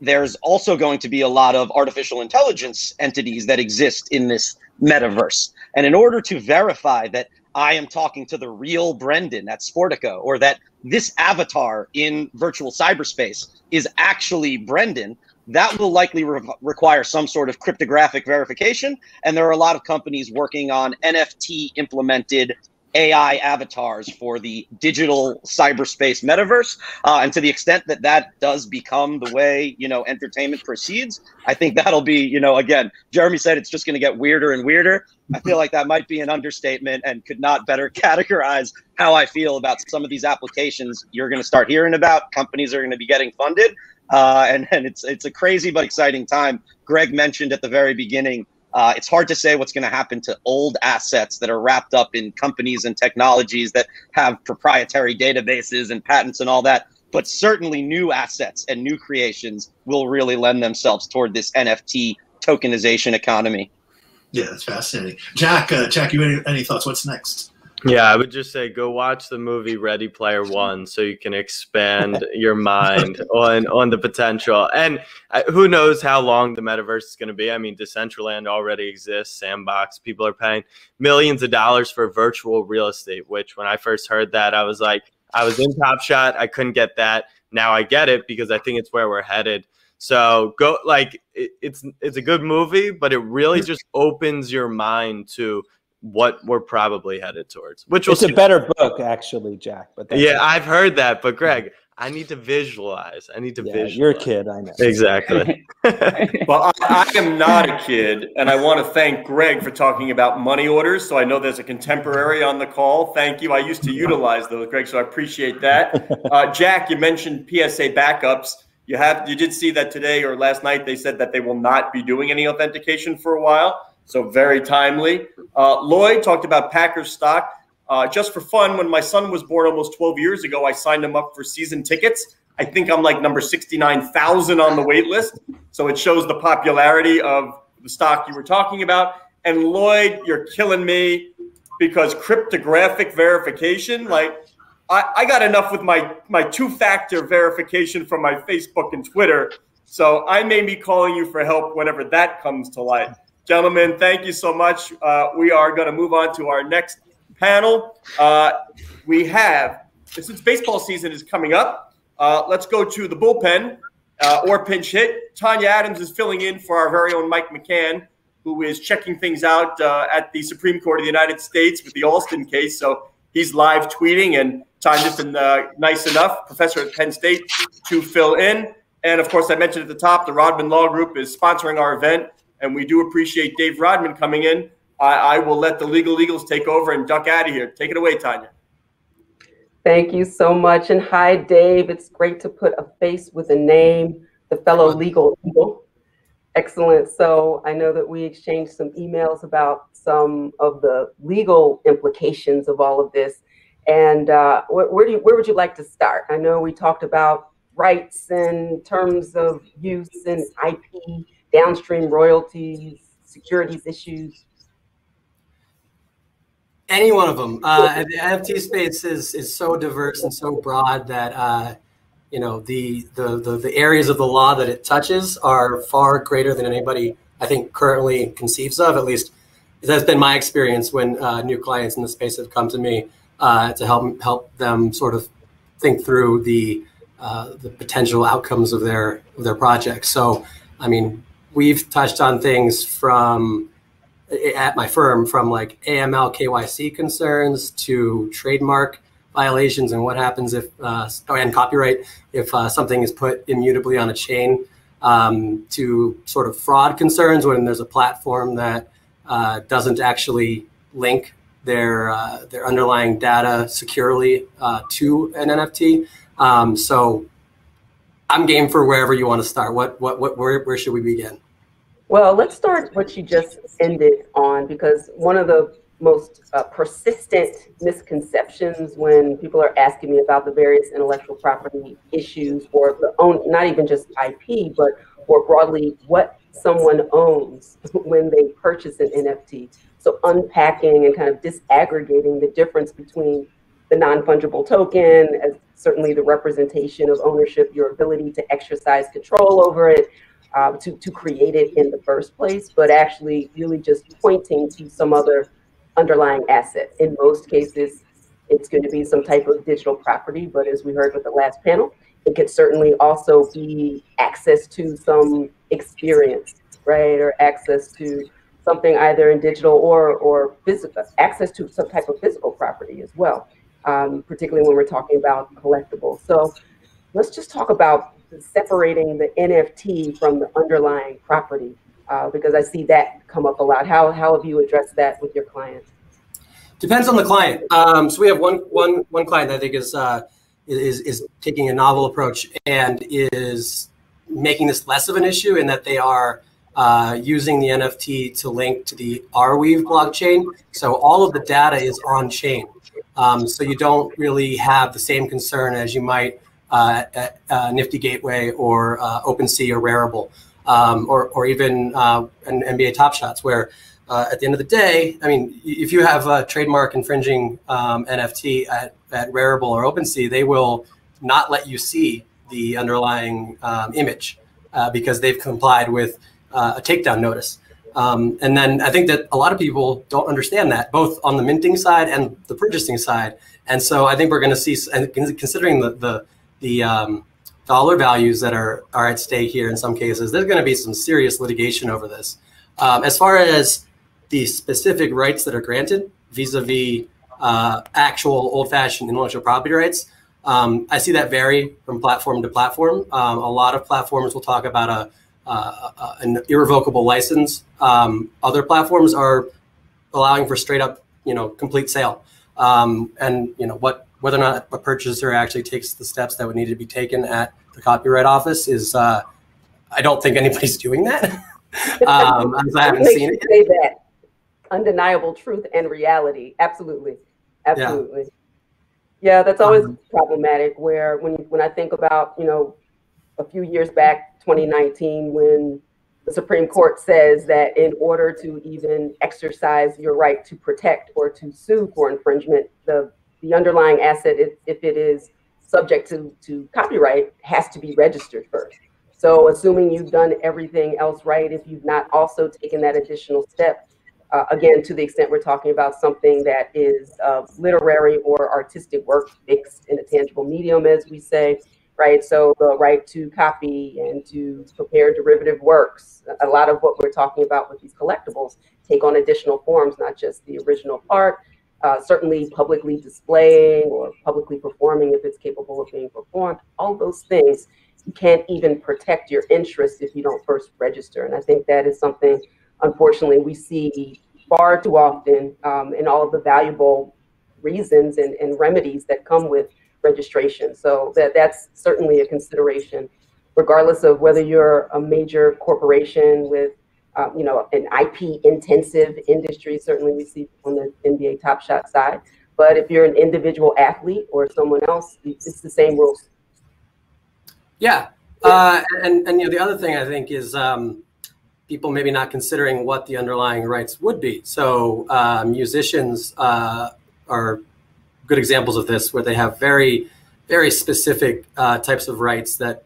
S9: There's also going to be a lot of artificial intelligence entities that exist in this metaverse. And in order to verify that I am talking to the real Brendan at Sportico, or that this avatar in virtual cyberspace is actually Brendan, that will likely require some sort of cryptographic verification. And there are a lot of companies working on NFT implemented AI avatars for the digital cyberspace metaverse. And to the extent that that does become the way, you know, entertainment proceeds, I think that'll be, you know, again, Jeremy said it's just going to get weirder and weirder. I feel like that might be an understatement and could not better categorize how I feel about some of these applications you're going to start hearing about. Companies are going to be getting funded. And it's a crazy but exciting time. Greg mentioned at the very beginning, it's hard to say what's going to happen to old assets that are wrapped up in companies and technologies that have proprietary databases and patents and all that. But certainly new assets and new creations will really lend themselves toward this NFT tokenization economy.
S6: Yeah, that's fascinating. Jack, you any thoughts? What's next?
S10: Yeah, I would just say go watch the movie Ready Player One so you can expand your mind on the potential. And who knows how long the metaverse is going to be. I mean, Decentraland already exists, Sandbox. People are paying millions of dollars for virtual real estate, which when I first heard that, I was like, I was in Top Shot. I couldn't get that. Now I get it because I think it's where we're headed. So go, like, it's a good movie, but it really just opens your mind to what we're probably headed towards, which
S2: it's a better book, actually, Jack. But
S10: yeah, okay. I've heard that. But Greg, I need to visualize. Visualize.
S2: You're a kid, I know.
S10: Exactly.
S1: Well, I am not a kid, and I want to thank Greg for talking about money orders. So I know there's a contemporary on the call. Thank you. I used to utilize those, Greg, so I appreciate that. Jack, you mentioned PSA backups. You did see that today or last night. They said that they will not be doing any authentication for a while. So very timely. Lloyd talked about Packers stock. Just for fun, when my son was born almost 12 years ago, I signed him up for season tickets. I think I'm like number 69,000 on the wait list. So it shows the popularity of the stock you were talking about. And Lloyd, you're killing me because cryptographic verification, like I got enough with my two-factor verification from my Facebook and Twitter. So I may be calling you for help whenever that comes to light. Gentlemen, thank you so much. We are going to move on to our next panel. Since baseball season is coming up, let's go to the bullpen or pinch hit. Tonya Adams is filling in for our very own Mike McCann, who is checking things out at the Supreme Court of the United States with the Alston case. So he's live tweeting, and Tonya's been nice enough, professor at Penn State, to fill in. And, of course, I mentioned at the top, the Rodman Law Group is sponsoring our event. And we do appreciate Dave Rodman coming in. I will let the Legal Eagles take over and duck out of here. Take it away, Tonya.
S11: Thank you so much. And hi, Dave. It's great to put a face with a name, the fellow Legal Eagle. Excellent. So I know that we exchanged some emails about some of the legal implications of all of this. And where would you like to start? I know we talked about rights and terms of use and IP, downstream royalties, securities issues.
S12: Any one of them. The NFT space is so diverse and so broad that the areas of the law that it touches are far greater than anybody I think currently conceives of. At least that's been my experience when new clients in the space have come to me to help them sort of think through the potential outcomes of their projects. So, I mean, we've touched on things at my firm from like AML KYC concerns to trademark violations and what happens if, and copyright, if something is put immutably on a chain, to sort of fraud concerns when there's a platform that doesn't actually link their underlying data securely to an NFT. So I'm game for wherever you want to start. Where should we begin?
S11: Well, let's start what you just ended on, because one of the most persistent misconceptions when people are asking me about the various intellectual property issues, or not even just IP, but more broadly, what someone owns when they purchase an NFT. So unpacking and kind of disaggregating the difference between the non-fungible token as certainly the representation of ownership, your ability to exercise control over it, to create it in the first place, but actually really just pointing to some other underlying asset. In most cases, it's going to be some type of digital property, but as we heard with the last panel, it could certainly also be access to some experience, right? Or access to something either in digital or physical, access to some type of physical property as well, particularly when we're talking about collectibles. So let's just talk about separating the NFT from the underlying property, because I see that come up a lot. How have you addressed that with your clients?
S12: Depends on the client. So we have one client that I think is taking a novel approach and is making this less of an issue in that they are using the NFT to link to the Arweave blockchain. So all of the data is on chain. So you don't really have the same concern as you might at Nifty Gateway or OpenSea or Rarible, or even an NBA Top Shots, where at the end of the day, I mean, if you have a trademark infringing NFT at Rarible or OpenSea, they will not let you see the underlying image because they've complied with a takedown notice. And then I think that a lot of people don't understand that, both on the minting side and the purchasing side. And so I think we're going to see, considering the dollar values that are at stake here in some cases, there's going to be some serious litigation over this. As far as the specific rights that are granted vis-a-vis actual old-fashioned intellectual property rights, I see that vary from platform to platform. A lot of platforms will talk about an irrevocable license. Other platforms are allowing for straight up, complete sale. And whether or not a purchaser actually takes the steps that would need to be taken at the Copyright Office is, I don't think anybody's doing that. As I haven't seen it.
S11: Say that. Undeniable truth and reality. Absolutely. Absolutely. Yeah, that's always problematic where when I think about, a few years back, 2019, when the Supreme Court says that in order to even exercise your right to protect or to sue for infringement, the underlying asset, if it is subject to copyright, has to be registered first. So assuming you've done everything else right, if you've not also taken that additional step, again, to the extent we're talking about something that is literary or artistic work fixed in a tangible medium, as we say, right? So the right to copy and to prepare derivative works, a lot of what we're talking about with these collectibles take on additional forms, not just the original part, certainly publicly displaying or publicly performing if it's capable of being performed, all those things. You can't even protect your interests if you don't first register. And I think that is something, unfortunately, we see far too often in all of the valuable reasons and remedies that come with registration. So that's certainly a consideration, regardless of whether you're a major corporation with, an IP intensive industry. Certainly we see on the NBA Top Shot side. But if you're an individual athlete or someone else, it's the same rules.
S12: Yeah. And the other thing I think is people maybe not considering what the underlying rights would be. So musicians are good examples of this, where they have very, very specific types of rights that,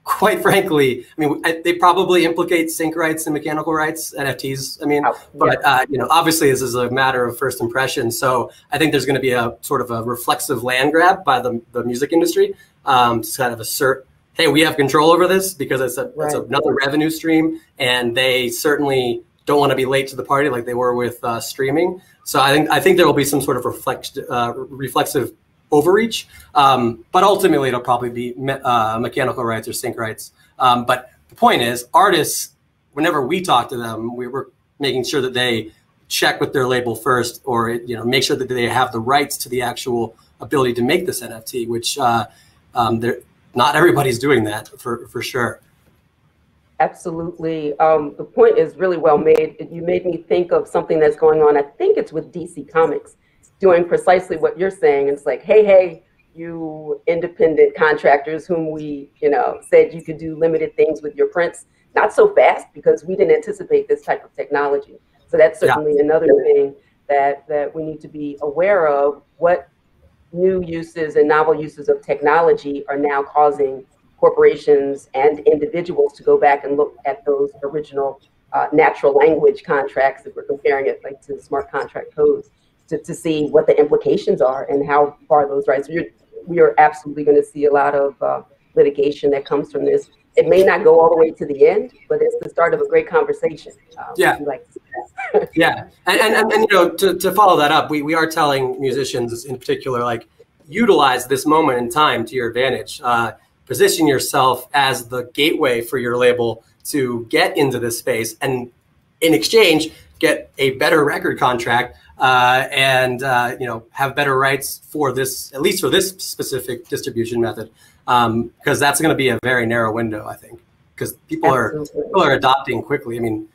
S12: quite frankly, I mean, they probably implicate sync rights and mechanical rights, NFTs. I mean, but obviously this is a matter of first impression. So I think there's going to be a sort of a reflexive land grab by the music industry to kind of assert, hey, we have control over this because it's another revenue stream, and they certainly don't want to be late to the party like they were with streaming. So I think there will be some sort of reflexive overreach, but ultimately it'll probably be mechanical rights or sync rights. But the point is, artists, whenever we talk to them, we're making sure that they check with their label first, or make sure that they have the rights to the actual ability to make this NFT, which not everybody's doing that for sure.
S11: Absolutely. The point is really well made. You made me think of something that's going on. I think it's with DC Comics, doing precisely what you're saying. It's like, hey, you independent contractors whom we, said you could do limited things with your prints, not so fast, because we didn't anticipate this type of technology. So that's certainly another thing that we need to be aware of. What new uses and novel uses of technology are now causing corporations and individuals to go back and look at those original natural language contracts, if we're comparing it like to smart contract codes, to see what the implications are and how far those rights. We are absolutely going to see a lot of litigation that comes from this. It may not go all the way to the end, but it's the start of a great conversation. Like to see that.
S12: Yeah, and to follow that up, we are telling musicians in particular, like, utilize this moment in time to your advantage. Position yourself as the gateway for your label to get into this space, and in exchange, get a better record contract and have better rights for this, at least for this specific distribution method, because that's going to be a very narrow window, I think, because people are adopting quickly. I mean,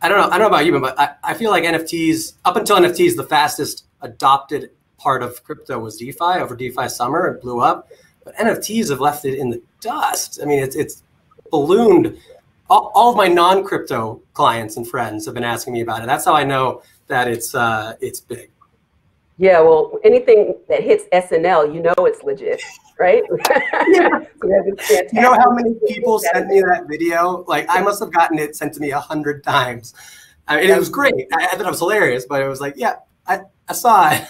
S12: I don't know about you, but I feel like NFTs, up until NFTs, the fastest adopted part of crypto was DeFi. Over DeFi summer, it blew up. But NFTs have left it in the dust. I mean, it's ballooned all of my non-crypto clients and friends have been asking me about it. That's how I know that it's big.
S11: Yeah, well, anything that hits SNL, you know it's legit, right?
S12: Yeah. You know how many people sent me that video? Like, I must have gotten it sent to me 100 times. I mean, it was great. I thought it was hilarious, but it was like, yeah, I saw it.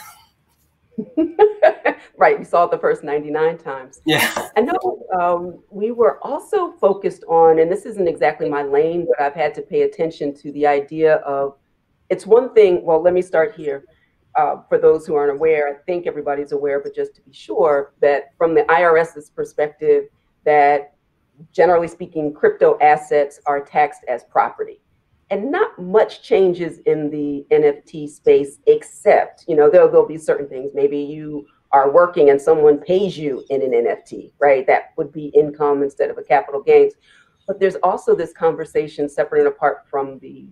S11: Right, you saw it the first 99 times.
S12: Yeah.
S11: I know we were also focused on, and this isn't exactly my lane, but I've had to pay attention to the idea of, it's one thing, well, let me start here. For those who aren't aware, I think everybody's aware, but just to be sure, that from the IRS's perspective, that generally speaking, crypto assets are taxed as property. And not much changes in the NFT space, except, you know, there'll be certain things. Maybe you are working and someone pays you in an NFT, right? That would be income instead of a capital gains. But there's also this conversation separate and apart from the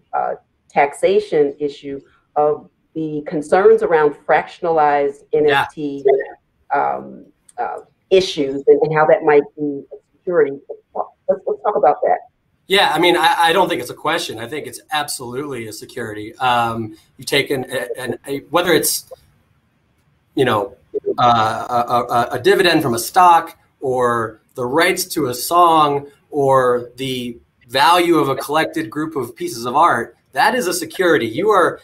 S11: taxation issue of the concerns around fractionalized NFT issues and how that might be a security. Let's talk about that.
S12: Yeah, I mean, I don't think it's a question. I think it's absolutely a security. You take whether it's, you know, a dividend from a stock, or the rights to a song, or the value of a collected group of pieces of art, that is a security. You are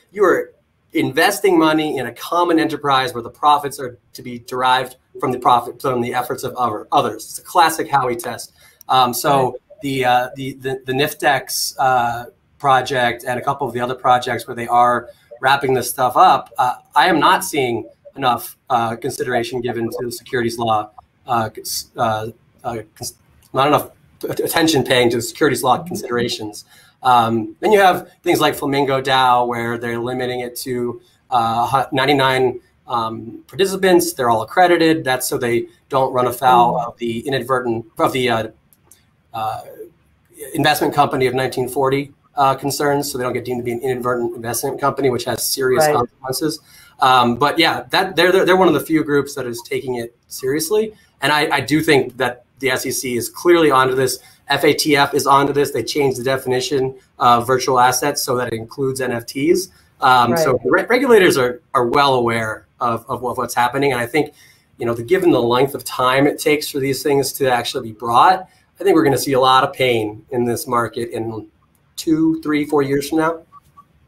S12: investing money in a common enterprise where the profits are to be derived from the efforts of others. It's a classic Howey test. The NIFTEX project and a couple of the other projects where they are wrapping this stuff up, I am not seeing enough consideration given to the securities law, not enough attention paying to the securities law considerations. Then you have things like Flamingo DAO, where they're limiting it to 99 participants. They're all accredited. That's so they don't run afoul of the investment company of 1940 concerns, so they don't get deemed to be an inadvertent investment company, which has serious consequences. But yeah, they're one of the few groups that is taking it seriously, and I do think that the SEC is clearly onto this. FATF is onto this. They changed the definition of virtual assets so that it includes NFTs. So regulators are well aware of what's happening, and I think, you know, given the length of time it takes for these things to actually be brought, I think we're going to see a lot of pain in this market in 2, 3, 4 years from now.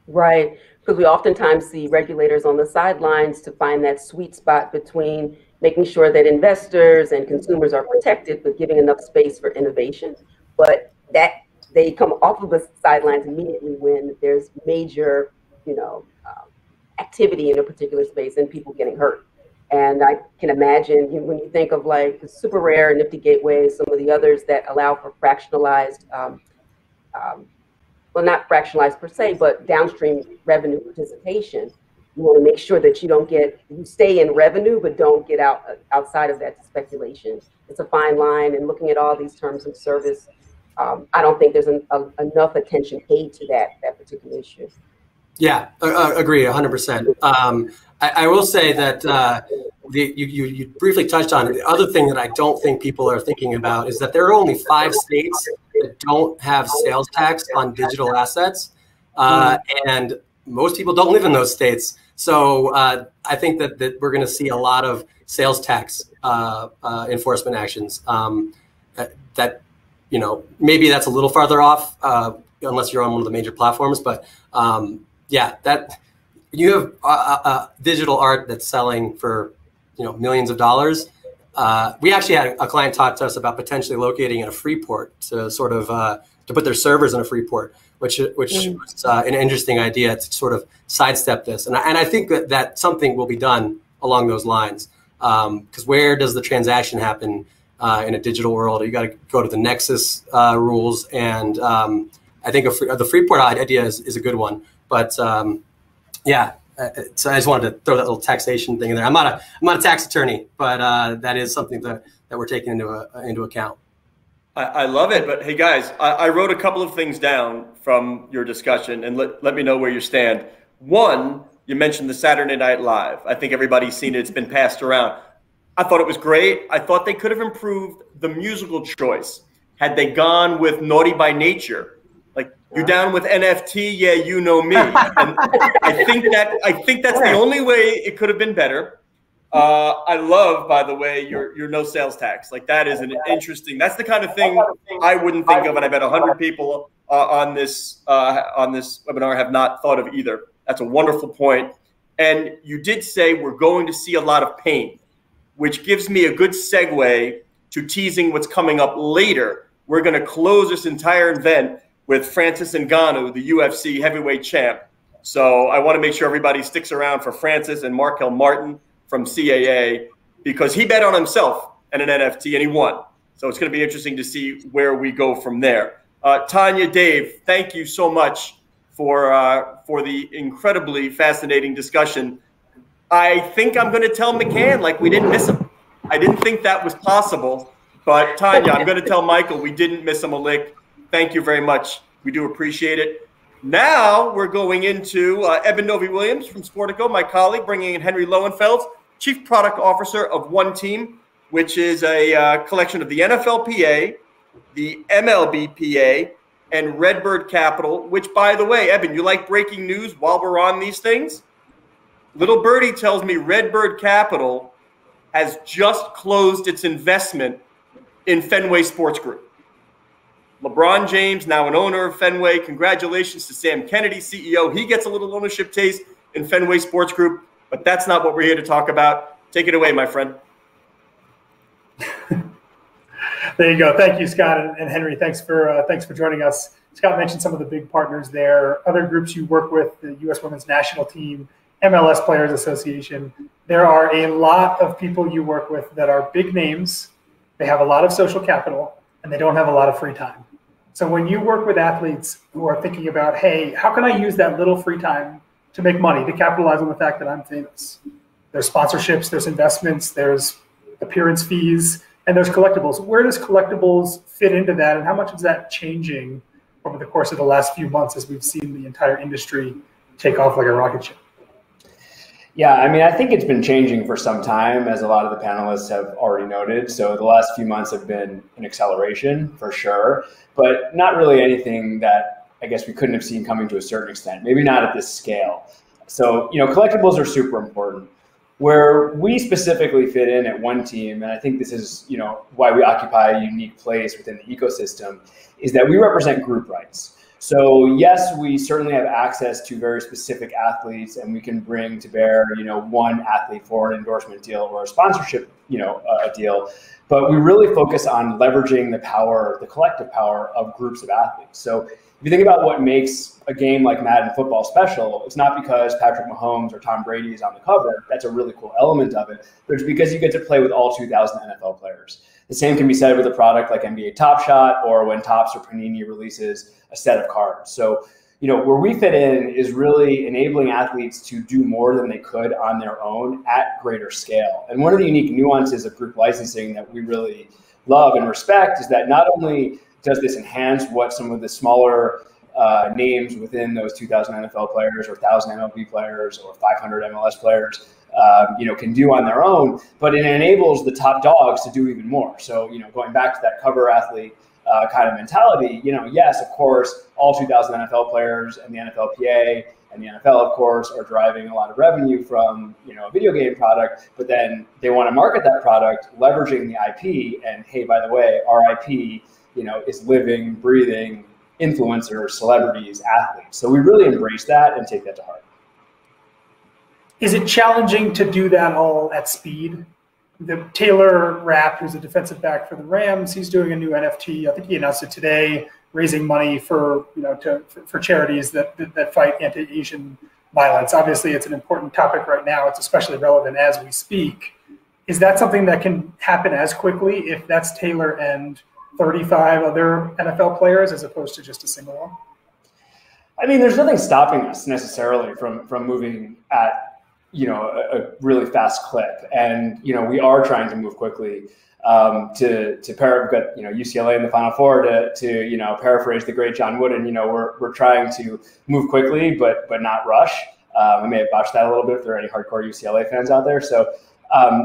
S11: Right, because we oftentimes see regulators on the sidelines to find that sweet spot between making sure that investors and consumers are protected, but giving enough space for innovation. But that they come off of the sidelines immediately when there's major, you know, activity in a particular space and people getting hurt. And I can imagine when you think of like the Super Rare, Nifty Gateway, some of the others that allow for fractionalized, well, not fractionalized per se, but downstream revenue participation. You want to make sure that you stay in revenue, but don't get outside of that to speculation. It's a fine line, and looking at all these terms of service, I don't think there's enough attention paid to that particular issue.
S12: Yeah, agree 100%. I will say that you briefly touched on it. The other thing that I don't think people are thinking about is that there are only 5 states that don't have sales tax on digital assets, and most people don't live in those states. So I think that we're going to see a lot of sales tax enforcement actions. That, you know, maybe that's a little farther off unless you're on one of the major platforms, but yeah, that you have digital art that's selling for, you know, millions of dollars. We actually had a client talk to us about potentially locating in a free port to sort of to put their servers in a free port, which was an interesting idea to sort of sidestep this. And I think that something will be done along those lines, because where does the transaction happen in a digital world? You got to go to the Nexus rules, and I think the free port idea is a good one. But yeah, so I just wanted to throw that little taxation thing in there. I'm not a tax attorney, but that is something that we're taking into account.
S1: I love it. But hey, guys, I wrote a couple of things down from your discussion, and let me know where you stand. One, you mentioned the Saturday Night Live. I think everybody's seen it. It's been passed around. I thought it was great. I thought they could have improved the musical choice. had they gone with Naughty by Nature. Like, you're down with NFT, yeah, you know me. And I think that's the only way it could have been better. I love, by the way, your no sales tax. Like, that is an interesting. That's the kind of thing I wouldn't think of, and I bet 100 people on this webinar have not thought of either. That's a wonderful point. And you did say we're going to see a lot of pain, which gives me a good segue to teasing what's coming up later. We're going to close this entire event with Francis Ngannou, the UFC heavyweight champ. So I want to make sure everybody sticks around for Francis and Markel Martin from CAA, because he bet on himself and an NFT and he won. So it's going to be interesting to see where we go from there. Tonya, Dave, thank you so much for the incredibly fascinating discussion. I think I'm going to tell McCann, like, we didn't miss him. I didn't think that was possible. But Tonya, I'm going to tell Michael we didn't miss him a lick. Thank you very much. We do appreciate it. Now we're going into Eben Novy-Williams from Sportico, my colleague, bringing in Henry Lowenfeld, Chief Product Officer of One Team, which is a collection of the NFLPA, the MLBPA, and Redbird Capital, which, by the way, Eben, you like breaking news while we're on these things? Little Birdie tells me Redbird Capital has just closed its investment in Fenway Sports Group. LeBron James, now an owner of Fenway. Congratulations to Sam Kennedy, CEO. He gets a little ownership taste in Fenway Sports Group, but that's not what we're here to talk about. Take it away, my friend.
S13: There you go. Thank you, Scott and Henry. Thanks for joining us. Scott mentioned some of the big partners there. Other groups you work with, the U.S. Women's National Team, MLS Players Association. There are a lot of people you work with that are big names. They have a lot of social capital, and they don't have a lot of free time. So when you work with athletes who are thinking about, hey, how can I use that little free time to make money, to capitalize on the fact that I'm famous? There's sponsorships, there's investments, there's appearance fees, and there's collectibles. Where does collectibles fit into that, and how much is that changing over the course of the last few months as we've seen the entire industry take off like a rocket ship?
S14: Yeah, I mean, I think it's been changing for some time, as a lot of the panelists have already noted. So the last few months have been an acceleration for sure, but not really anything that I guess we couldn't have seen coming to a certain extent, maybe not at this scale. So, you know, collectibles are super important. Where we specifically fit in at One Team, and I think this is, you know, why we occupy a unique place within the ecosystem, is that we represent group rights. So yes, we certainly have access to very specific athletes, and we can bring to bear, you know, one athlete for an endorsement deal or a sponsorship, you know, a deal. But we really focus on leveraging the power, the collective power of groups of athletes. So if you think about what makes a game like Madden football special, it's not because Patrick Mahomes or Tom Brady is on the cover. That's a really cool element of it, but it's because you get to play with all 2,000 NFL players. The same can be said with a product like NBA Top Shot, or when Topps or Panini releases a set of cards. So, you know, where we fit in is really enabling athletes to do more than they could on their own at greater scale. And one of the unique nuances of group licensing that we really love and respect is that not only does this enhance what some of the smaller names within those 2,000 NFL players or 1,000 MLB players or 500 MLS players you know, can do on their own, but it enables the top dogs to do even more. So, you know, going back to that cover athlete kind of mentality, you know, yes, of course, all 2,000 NFL players and the NFLPA and the NFL, of course, are driving a lot of revenue from, you know, a video game product, but then they want to market that product leveraging the IP. And hey, by the way, our IP, you know, is living, breathing influencers, celebrities, athletes. So we really embrace that and take that to heart.
S13: Is it challenging to do that all at speed? The Taylor Rapp, who's a defensive back for the Rams, he's doing a new NFT. I think he announced it today, raising money for, you know, for charities that fight anti-Asian violence. Obviously, it's an important topic right now. It's especially relevant as we speak. Is that something that can happen as quickly if that's Taylor and 35 other NFL players as opposed to just a single one?
S14: I mean, there's nothing stopping us necessarily from moving at, you know, a really fast clip. And, you know, we are trying to move quickly to pair, we've got, you know, UCLA in the Final Four to, you know, paraphrase the great John Wooden, you know, we're trying to move quickly, but not rush. I may have botched that a little bit if there are any hardcore UCLA fans out there. So,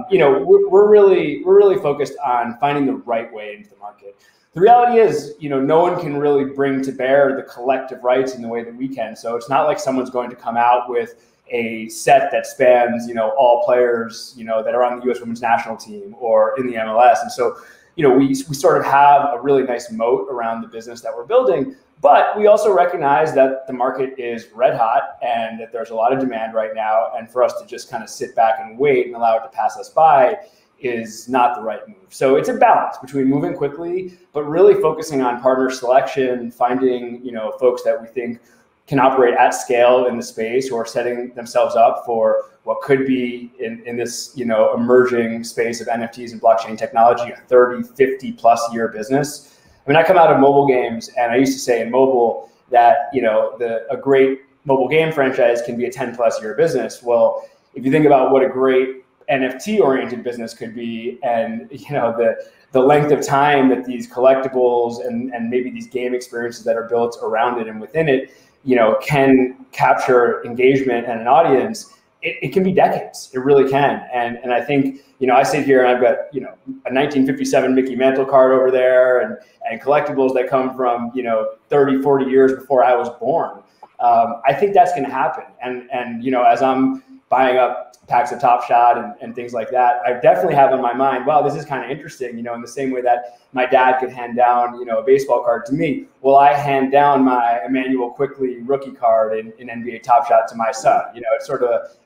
S14: you know, we're really focused on finding the right way into the market. the reality is, no one can really bring to bear the collective rights in the way that we can. So it's not like someone's going to come out with a set that spans, all players, that are on the U.S. Women's National Team or in the MLS. And so, we sort of have a really nice moat around the business that we're building. But we also recognize that the market is red hot and that there's a lot of demand right now. And for us to just kind of sit back and wait and allow it to pass us by is not the right move. So it's a balance between moving quickly, but really focusing on partner selection, finding, folks that we think can operate at scale in the space who are setting themselves up for what could be in this, emerging space of NFTs and blockchain technology, a 30, 50 plus year business. I mean, I come out of mobile games, and I used to say in mobile that, a great mobile game franchise can be a 10 plus year business. Well, if you think about what a great NFT oriented business could be, and, the length of time that these collectibles and maybe these game experiences that are built around it and within it, can capture engagement and an audience, it can be decades. It really can. And I think, I sit here and I've got, a 1957 Mickey Mantle card over there and collectibles that come from, 30, 40 years before I was born. I think that's going to happen. And, as I'm buying up packs of Top Shot and things like that, I definitely have in my mind, wow, this is kind of interesting, in the same way that my dad could hand down, a baseball card to me. Will I hand down my Emmanuel Quickly rookie card in NBA Top Shot to my son?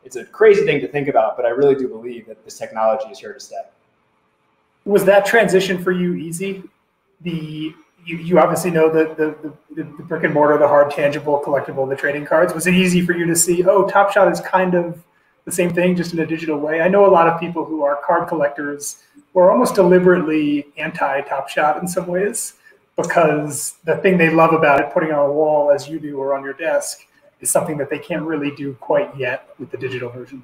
S14: It's a crazy thing to think about, but I really do believe that this technology is here to stay.
S13: Was that transition for you easy? You obviously know the brick and mortar, the hard, tangible, collectible, the trading cards. Was it easy for you to see, oh, Top Shot is kind of the same thing, just in a digital way? I know a lot of people who are card collectors who are almost deliberately anti-Top Shot in some ways, because the thing they love about it, putting on a wall as you do or on your desk, is something that they can't really do quite yet with the digital version.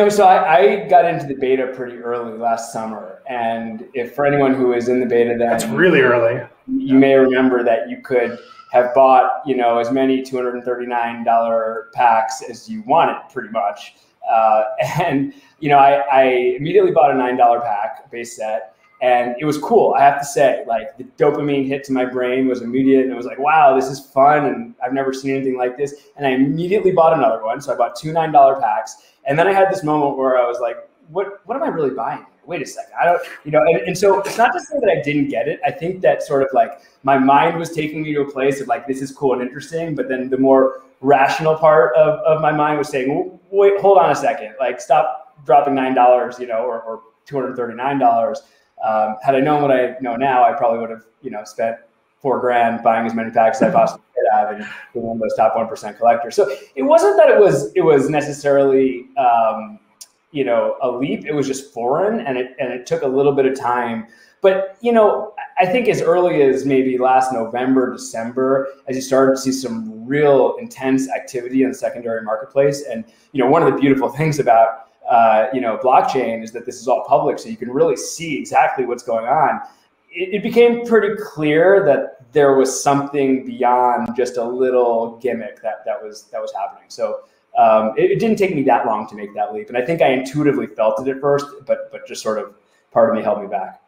S14: So I got into the beta pretty early last summer. And if for anyone who is in the beta, then
S13: that's really early.
S14: You may remember that you could have bought, as many $239 packs as you wanted, pretty much. I immediately bought a $9 pack, base set, and it was cool. I have to say, like, the dopamine hit to my brain was immediate, and it was like, wow, this is fun, and I've never seen anything like this. And I immediately bought another one. So I bought two $9 packs. And then I had this moment where I was like, what am I really buying? Wait a second. I don't, and so it's not to say that I didn't get it. I think that sort of like my mind was taking me to a place of like, this is cool and interesting. But then the more rational part of my mind was saying, wait, hold on a second. Like, stop dropping $9, or $239. Had I known what I know now, I probably would have, spent $4,000 buying as many packs as I possibly could have and be one of those top 1% collectors. So it wasn't that it was necessarily, a leap. It was just foreign, and it took a little bit of time. But, I think as early as maybe last November, December, as you started to see some real intense activity in the secondary marketplace. And, one of the beautiful things about, blockchain is that this is all public, so you can really see exactly what's going on. It became pretty clear that there was something beyond just a little gimmick that was happening. So it didn't take me that long to make that leap. And I think I intuitively felt it at first, but just sort of part of me held me back.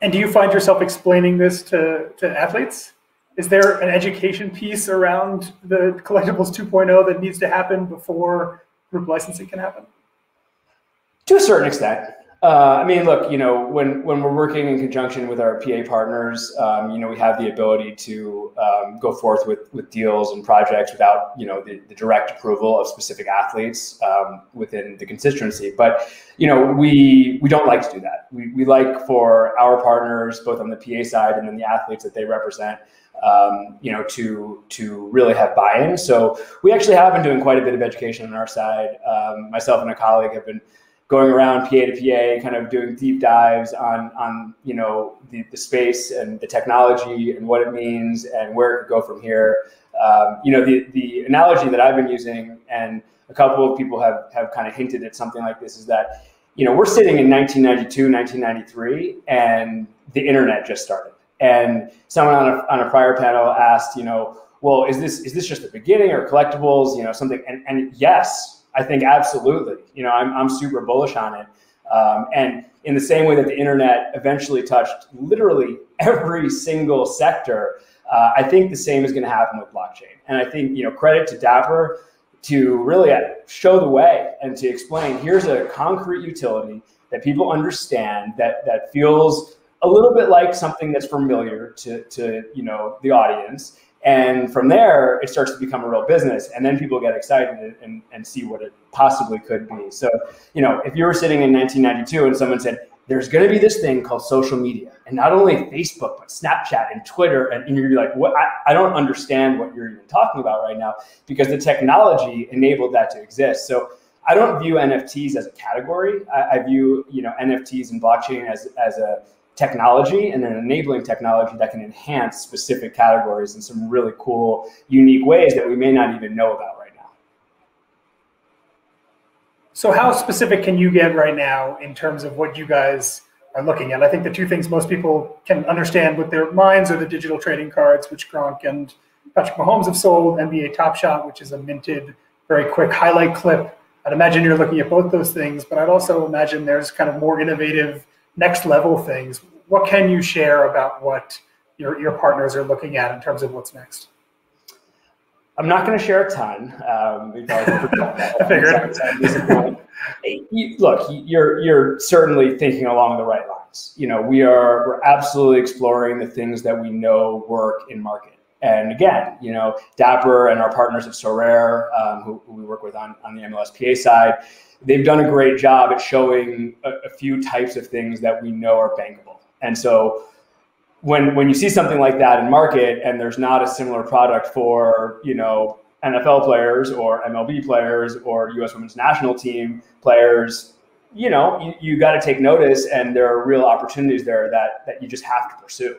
S13: And do you find yourself explaining this to athletes? Is there an education piece around the Collectibles 2.0 that needs to happen before group licensing can happen?
S14: To a certain extent. I mean, look, when we're working in conjunction with our PA partners, we have the ability to go forth with deals and projects without, the direct approval of specific athletes within the constituency. But, we don't like to do that. We like for our partners, both on the PA side and then the athletes that they represent, to really have buy-in. So we actually have been doing quite a bit of education on our side. Myself and a colleague have been going around PA to PA, kind of doing deep dives on the space and the technology and what it means and where it could go from here. The analogy that I've been using, and a couple of people have kind of hinted at something like this, is that we're sitting in 1992, 1993, and the internet just started. And someone on a prior panel asked, well, is this just the beginning, or collectibles, something? And yes. I think absolutely. I'm super bullish on it. And in the same way that the internet eventually touched literally every single sector, I think the same is going to happen with blockchain. And I think, credit to Dapper to really show the way and to explain, here's a concrete utility that people understand, that feels a little bit like something that's familiar to the audience. And from there, it starts to become a real business. And then people get excited and see what it possibly could be. So, if you were sitting in 1992 and someone said, there's going to be this thing called social media, and not only Facebook, but Snapchat and Twitter, and you're like, what? I don't understand what you're even talking about right now, because the technology enabled that to exist. So I don't view NFTs as a category. I view, NFTs and blockchain as a technology and an enabling technology that can enhance specific categories in some really cool, unique ways that we may not even know about right now.
S13: So how specific can you get right now in terms of what you guys are looking at? I think the two things most people can understand with their minds are the digital trading cards, which Gronk and Patrick Mahomes have sold, NBA Top Shot, which is a minted, very quick highlight clip. I'd imagine you're looking at both those things, but I'd also imagine there's kind of more innovative next level things. What can you share about what your partners are looking at in terms of what's next?
S14: I'm not going to share a ton. I figured. Look, you're certainly thinking along the right lines. We're absolutely exploring the things that we know work in market. And again, Dapper and our partners at Sorare, who we work with on the MLSPA side, they've done a great job at showing a few types of things that we know are bankable. And so when you see something like that in market and there's not a similar product for, NFL players or MLB players or U.S. Women's National Team players, you got to take notice, and there are real opportunities there that you just have to pursue.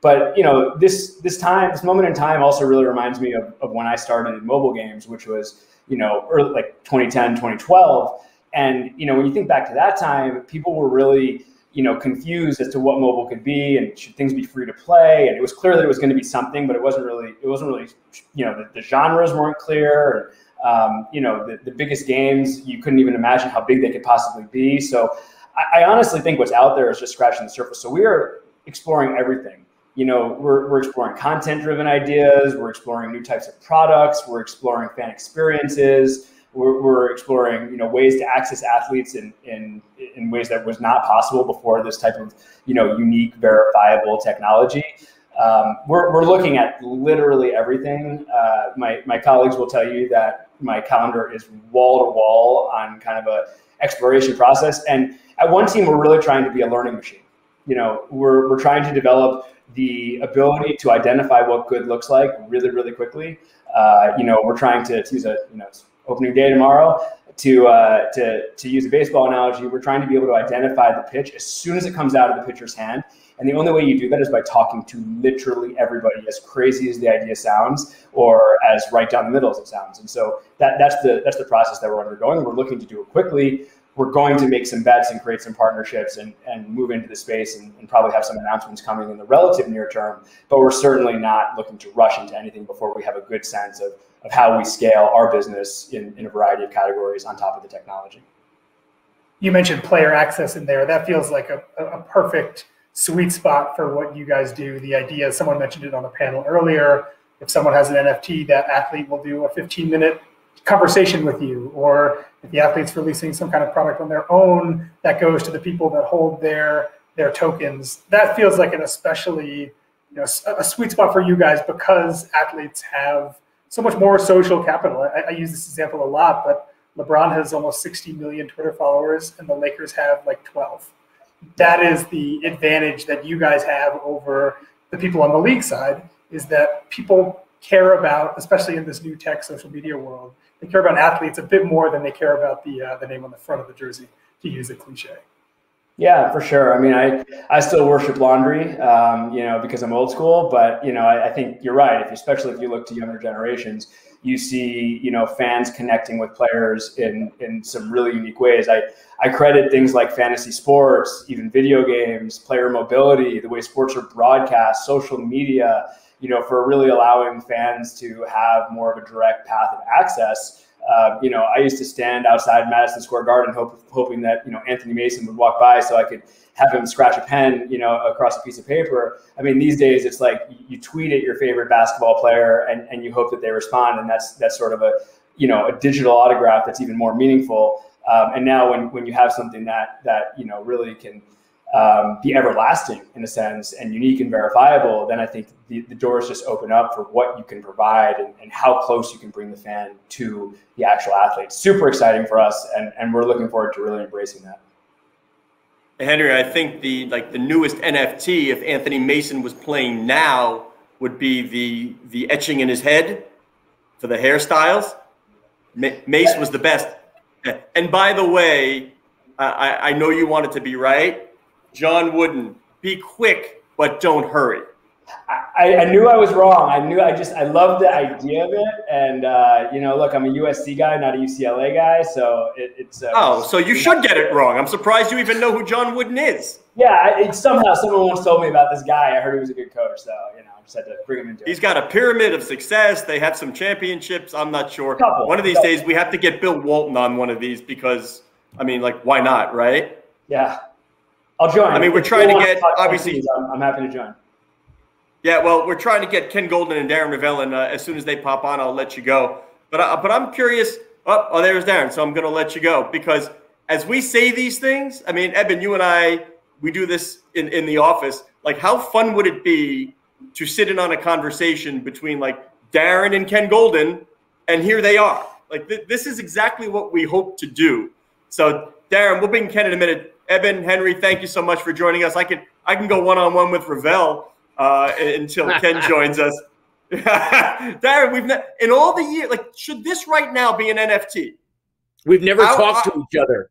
S14: But, this moment in time also really reminds me of when I started in mobile games, which was, early, like 2010, 2012. And, when you think back to that time, people were really, confused as to what mobile could be, and should things be free to play. And it was clear that it was going to be something, but it wasn't really, the genres weren't clear. And, the biggest games, you couldn't even imagine how big they could possibly be. So I honestly think what's out there is just scratching the surface. So we are exploring everything. We're exploring content-driven ideas. We're exploring new types of products. We're exploring fan experiences. We're exploring, ways to access athletes in ways that was not possible before this type of, unique, verifiable technology. We're looking at literally everything. My colleagues will tell you that my calendar is wall to wall on kind of a exploration process. And at one team, we're really trying to be a learning machine. We're trying to develop the ability to identify what good looks like really, really quickly. We're trying to use it's opening day tomorrow, to use a baseball analogy. We're trying to be able to identify the pitch as soon as it comes out of the pitcher's hand. And the only way you do that is by talking to literally everybody, as crazy as the idea sounds, or as right down the middle as it sounds. And so that's the process that we're undergoing. We're looking to do it quickly. We're going to make some bets and create some partnerships and move into the space and probably have some announcements coming in the relative near term. But we're certainly not looking to rush into anything before we have a good sense of how we scale our business in a variety of categories on top of the technology.
S13: You mentioned player access in there. That feels like a perfect sweet spot for what you guys do. The idea, someone mentioned it on the panel earlier, if someone has an NFT, that athlete will do a 15-minute conversation with you, or if the athlete's releasing some kind of product on their own, that goes to the people that hold their tokens. That feels like an especially, a sweet spot for you guys, because athletes have so much more social capital. I use this example a lot, but LeBron has almost 60 million Twitter followers, and the Lakers have like 12. That is the advantage that you guys have over the people on the league side, is that people care about, especially in this new tech social media world, they care about athletes a bit more than they care about the name on the front of the jersey, to use a cliche.
S14: Yeah, for sure. I mean, I still worship laundry, because I'm old school, but, I think you're right. Especially if you look to younger generations, you see, fans connecting with players in some really unique ways. I credit things like fantasy sports, even video games, player mobility, the way sports are broadcast, social media, for really allowing fans to have more of a direct path of access You know, I used to stand outside Madison Square Garden hoping that, you know, Anthony Mason would walk by so I could have him scratch a pen, you know, across a piece of paper. I mean, these days it's like you tweet at your favorite basketball player and you hope that they respond. And that's sort of a, you know, a digital autograph that's even more meaningful. And now when you have something that you know, really can be everlasting in a sense and unique and verifiable, then I think the doors just open up for what you can provide and how close you can bring the fan to the actual athlete. Super exciting for us, and we're looking forward to really embracing that.
S1: Henry, I think the newest NFT, if Anthony Mason was playing now, would be the etching in his head for the hairstyles. Mace was the best. And by the way, I know you want it to be right. John Wooden, be quick, but don't hurry.
S14: I knew I was wrong. I love the idea of it. And, you know, look, I'm a USC guy, not a UCLA guy. So it's.
S1: Oh, so you should get it wrong. I'm surprised you even know who John Wooden is.
S14: Yeah, somehow someone once told me about this guy. I heard he was a good coach. So, you know, I just had to bring him into it.
S1: He's got a pyramid of success. They have some championships. I'm not sure. One of these days we have to get Bill Walton on one of these because, I mean, like, why not, right?
S14: Yeah. I'll join.
S1: I mean, we're trying to get, obviously.
S14: I'm happy to join.
S1: Yeah, well, we're trying to get Ken Golden and Darren Ravel, and as soon as they pop on, I'll let you go. But I'm curious. Oh, there's Darren, so I'm going to let you go. Because as we say these things, I mean, Eben, you and I, we do this in the office. Like, how fun would it be to sit in on a conversation between, like, Darren and Ken Golden, and here they are. Like, this is exactly what we hope to do. So, Darren, we'll bring Ken in a minute. Eben, Henry, thank you so much for joining us. I can go one-on-one with Ravel until Ken joins us. Darren, in all the years, like, should this right now be an NFT?
S15: We've never talked to each other.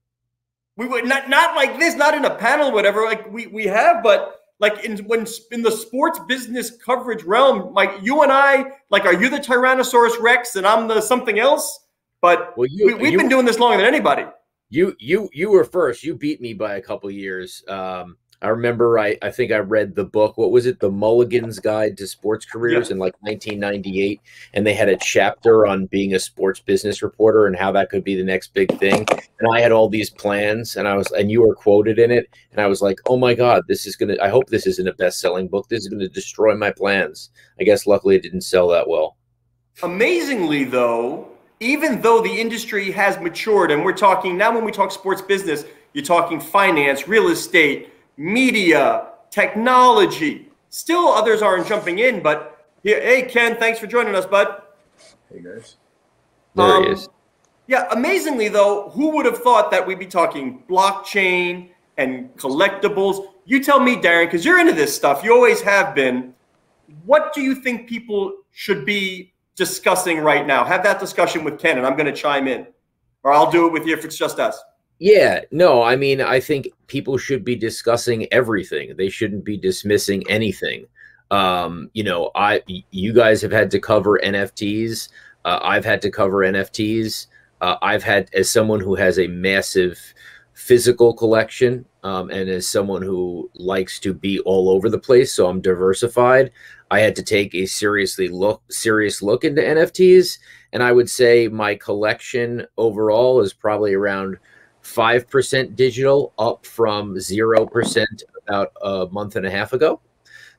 S1: We would not like this, not in a panel, whatever. Like we have, but like in the sports business coverage realm, like you and I, like, are you the Tyrannosaurus Rex and I'm the something else? But we've been doing this longer than anybody.
S15: You were first. You beat me by a couple years. I remember I think I read the book. What was it? The Mulligan's Guide to Sports Careers in like 1998. And they had a chapter on being a sports business reporter and how that could be the next big thing. And I had all these plans and you were quoted in it. And I was like, oh my God, I hope this isn't a best-selling book. This is going to destroy my plans. I guess luckily it didn't sell that well.
S1: Amazingly though, even though the industry has matured, and we're talking now, when we talk sports business, you're talking finance, real estate, media, technology. Still others aren't jumping in, but here, hey, Ken, thanks for joining us, bud.
S16: Hey, guys.
S15: There he is.
S1: Yeah, amazingly, though, who would have thought that we'd be talking blockchain and collectibles? You tell me, Darren, because you're into this stuff. You always have been. What do you think people should be discussing right now? Have that discussion with Ken, and I'm going to chime in. Or I'll do it with you if it's just us.
S15: Yeah, no, I mean, I think people should be discussing everything. They shouldn't be dismissing anything. You know, you guys have had to cover NFTs. I've had to cover NFTs. I've had, as someone who has a massive physical collection, and as someone who likes to be all over the place, so I'm diversified, I had to take a serious look into NFTs. And I would say my collection overall is probably around 5% digital, up from 0% about a month and a half ago.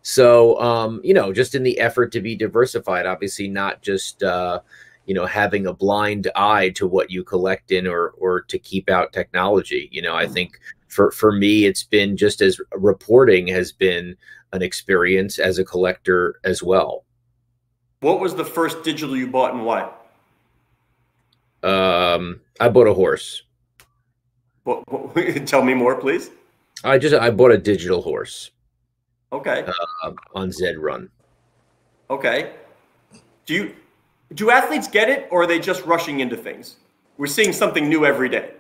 S15: So, you know, just in the effort to be diversified, obviously not just, you know, having a blind eye to what you collect in or to keep out technology. You know, I think for me, it's been just as reporting has been an experience as a collector as well.
S1: What was the first digital you bought and why?
S15: I bought a horse.
S1: Tell me more, please.
S15: I bought a digital horse.
S1: Okay.
S15: On Zed Run.
S1: Okay. Do athletes get it, or are they just rushing into things? We're seeing something new every day.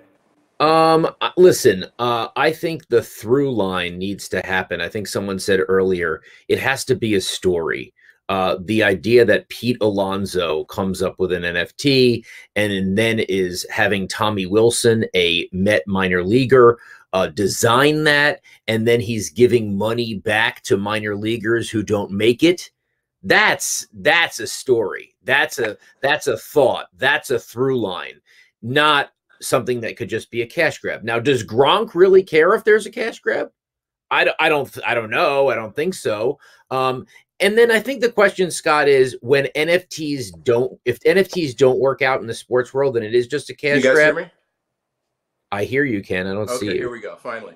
S15: Listen, I think the through line needs to happen. I think someone said earlier, it has to be a story. The idea that Pete Alonso comes up with an NFT and then is having Tommy Wilson, a Met minor leaguer, design that, and then he's giving money back to minor leaguers who don't make it. That's a story. That's a thought. That's a through line, not something that could just be a cash grab. Now, does Gronk really care if there's a cash grab? I don't know. I don't think so. And then I think the question, Scott, is when if NFTs don't work out in the sports world, then it is just a cash
S16: grab. You guys
S15: grab.
S16: hear me?
S15: I hear you, Ken. I don't see you.
S16: Okay, here we go. Finally.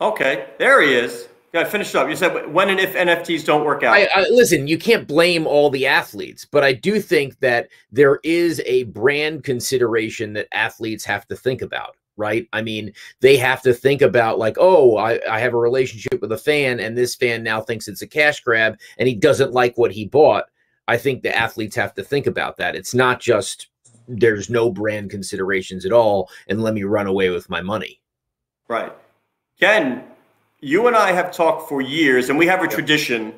S1: Okay, there he is. Yeah, finish up. You said when and if NFTs don't work out.
S15: Listen, you can't blame all the athletes, but I do think that there is a brand consideration that athletes have to think about, right? I mean, they have to think about like, oh, I have a relationship with a fan and this fan now thinks it's a cash grab and he doesn't like what he bought. I think the athletes have to think about that. It's not just there's no brand considerations at all and let me run away with my money.
S1: Right. Ken, you and I have talked for years, and we have a tradition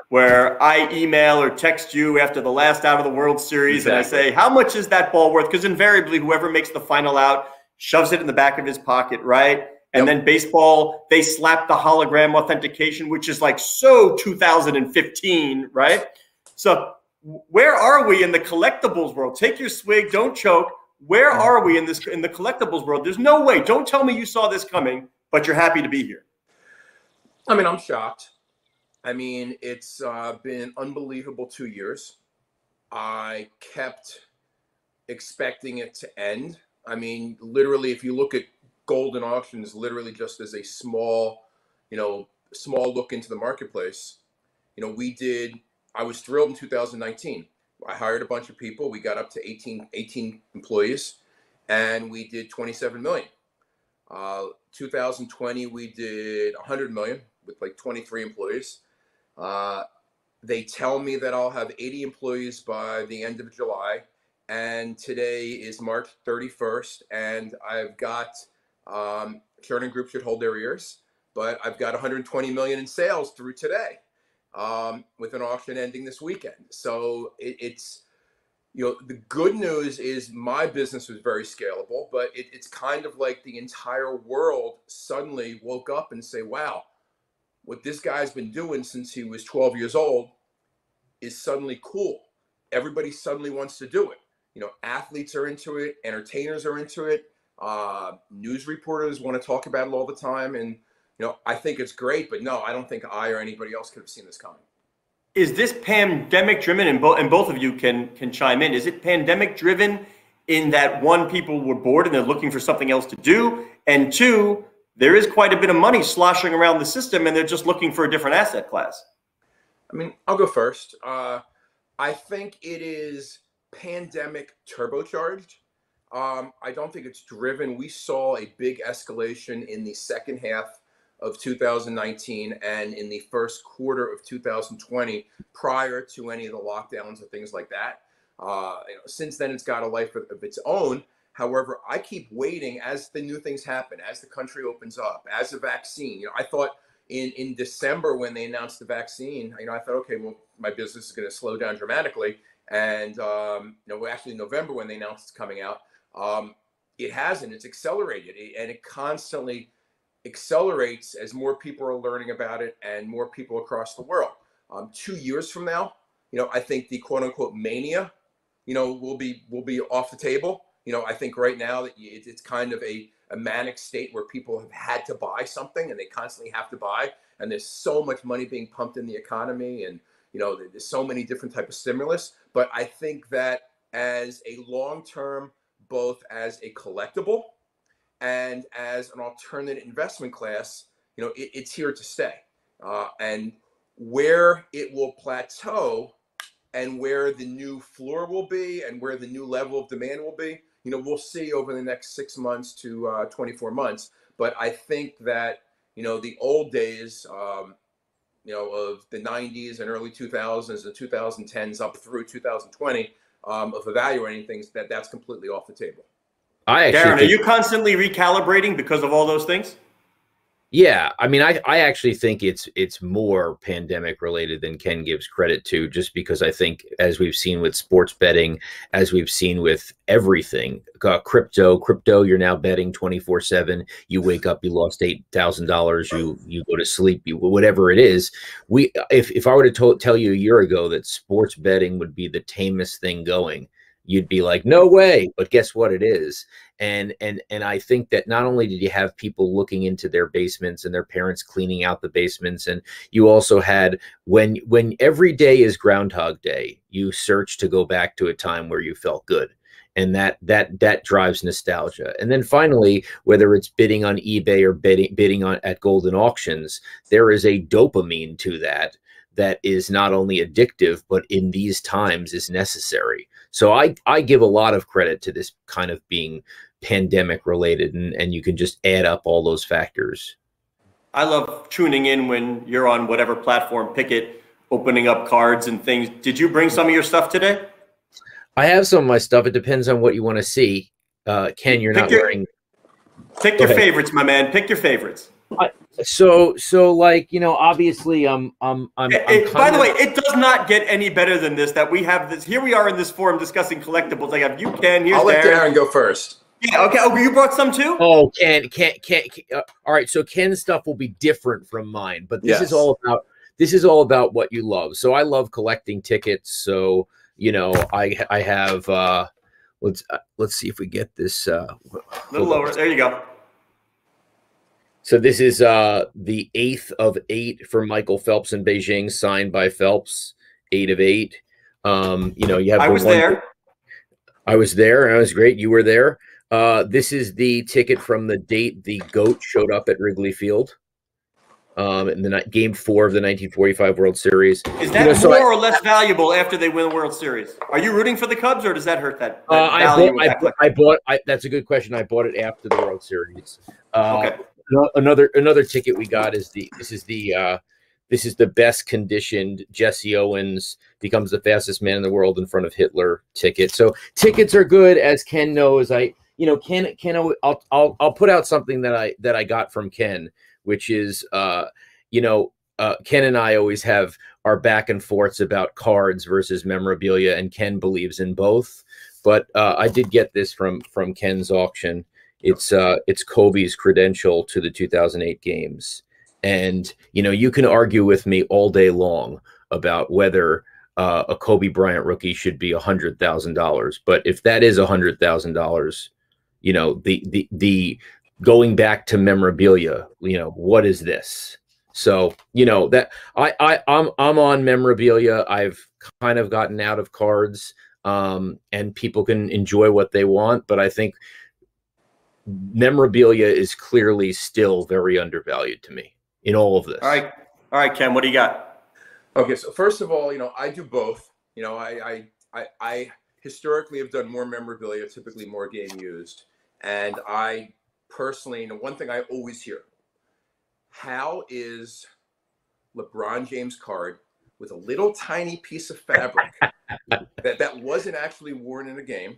S1: where I email or text you after the last out of the World Series, and I say, how much is that ball worth? Because invariably, whoever makes the final out shoves it in the back of his pocket, right? And then baseball, they slap the hologram authentication, which is like so 2015, right? So where are we in the collectibles world? Take your swig, don't choke. Where are we in the collectibles world? There's no way. Don't tell me you saw this coming, but you're happy to be here.
S16: I mean, I'm shocked. I mean, it's been unbelievable 2 years. I kept expecting it to end. I mean, literally, if you look at golden auctions, literally just as a small look into the marketplace, I was thrilled in 2019. I hired a bunch of people. We got up to 18 employees, and we did 27 million. 2020, we did 100 million with like 23 employees. They tell me that I'll have 80 employees by the end of July. And today is March 31st. And I've got, Kieran Group should hold their ears, but I've got 120 million in sales through today, with an auction ending this weekend. So it's, the good news is my business was very scalable, but it's kind of like the entire world suddenly woke up and say, wow, what this guy's been doing since he was 12 years old is suddenly cool. Everybody suddenly wants to do it. Athletes are into it, entertainers are into it, news reporters want to talk about it all the time. And, I think it's great, but no, I don't think I or anybody else could have seen this coming.
S1: Is this pandemic driven, and both of you can chime in, is it pandemic driven in that one, people were bored and they're looking for something else to do, and two, there is quite a bit of money sloshing around the system and they're just looking for a different asset class?
S16: I mean, I'll go first. I think it is pandemic turbocharged. I don't think it's driven. We saw a big escalation in the second half of 2019 and in the first quarter of 2020 prior to any of the lockdowns or things like that. Since then, it's got a life of its own. However, I keep waiting as the new things happen, as the country opens up, as a vaccine. I thought in December when they announced the vaccine, I thought, okay, well, my business is going to slow down dramatically. And, actually November when they announced it's coming out, it hasn't. It's accelerated, and it constantly accelerates as more people are learning about it and more people across the world. 2 years from now, I think the quote unquote mania, will be off the table. I think right now that it's kind of a manic state where people have had to buy something and they constantly have to buy. And there's so much money being pumped in the economy, and, there's so many different types of stimulus. But I think that as a long-term, both as a collectible and as an alternate investment class, it's here to stay. And where it will plateau and where the new floor will be and where the new level of demand will be, we'll see over the next 6 months to 24 months. But I think that, the old days, of the 90s and early 2000s and 2010s up through 2020 of evaluating things, that's completely off the table.
S1: Darren, are you constantly recalibrating because of all those things?
S15: Yeah, I mean, I actually think it's more pandemic related than Ken gives credit to, just because I think, as we've seen with sports betting, as we've seen with everything, crypto, you're now betting 24/7. You wake up, you lost $8,000. You go to sleep, whatever it is. If I were to tell you a year ago that sports betting would be the tamest thing going, you'd be like, no way. But guess what? It is. And I think that not only did you have people looking into their basements and their parents cleaning out the basements, and you also had, when every day is Groundhog Day, you search to go back to a time where you felt good. And that drives nostalgia. And then finally, whether it's bidding on eBay or bidding on at golden auctions, there is a dopamine to that is not only addictive, but in these times is necessary. So I give a lot of credit to this kind of being pandemic related, and you can just add up all those factors.
S1: I love tuning in when you're on whatever platform, Picket, opening up cards and things. Did you bring some of your stuff today?
S15: I have some of my stuff. It depends on what you want to see. Ken, you're not wearing.
S1: Pick your favorites, my man. Pick your favorites.
S15: So like, obviously by
S1: the way, it does not get any better than this, that we have this. Here we are in this forum discussing collectibles. I have you, Ken. Here's
S16: I'll let Darren go first.
S1: Yeah. Okay. Oh, you brought some too?
S15: Oh, Ken. All right. So Ken's stuff will be different from mine, but this is all about what you love. So I love collecting tickets. So, I have, let's see if we get this,
S1: a little lower. There you go.
S15: So this is the 8th of 8 for Michael Phelps in Beijing, signed by Phelps, 8 of 8. You have. I was there. I was there, and it was great. You were there. This is the ticket from the date the GOAT showed up at Wrigley Field in the Game 4 of the 1945 World Series.
S1: Is that more or less valuable after they win the World Series? Are you rooting for the Cubs, or does that hurt that value?
S15: That's a good question. I bought it after the World Series.
S1: Okay.
S15: Another ticket we got is this is the best conditioned Jesse Owens becomes the fastest man in the world in front of Hitler ticket. So tickets are good, as Ken knows. Ken, I'll put out something that I got from Ken, which is Ken and I always have our back and forths about cards versus memorabilia, and Ken believes in both. But I did get this from Ken's auction. It's Kobe's credential to the 2008 games. And, you can argue with me all day long about whether a Kobe Bryant rookie should be $100,000. But if that is $100,000, the going back to memorabilia, what is this? So, that I'm on memorabilia. I've kind of gotten out of cards, and people can enjoy what they want. But I think memorabilia is clearly still very undervalued to me in all of this.
S1: All right, Ken, what do you got?
S16: Okay, so first of all, I do both. I historically have done more memorabilia, typically more game used, and I personally, one thing I always hear: how is LeBron James card with a little tiny piece of fabric that wasn't actually worn in a game,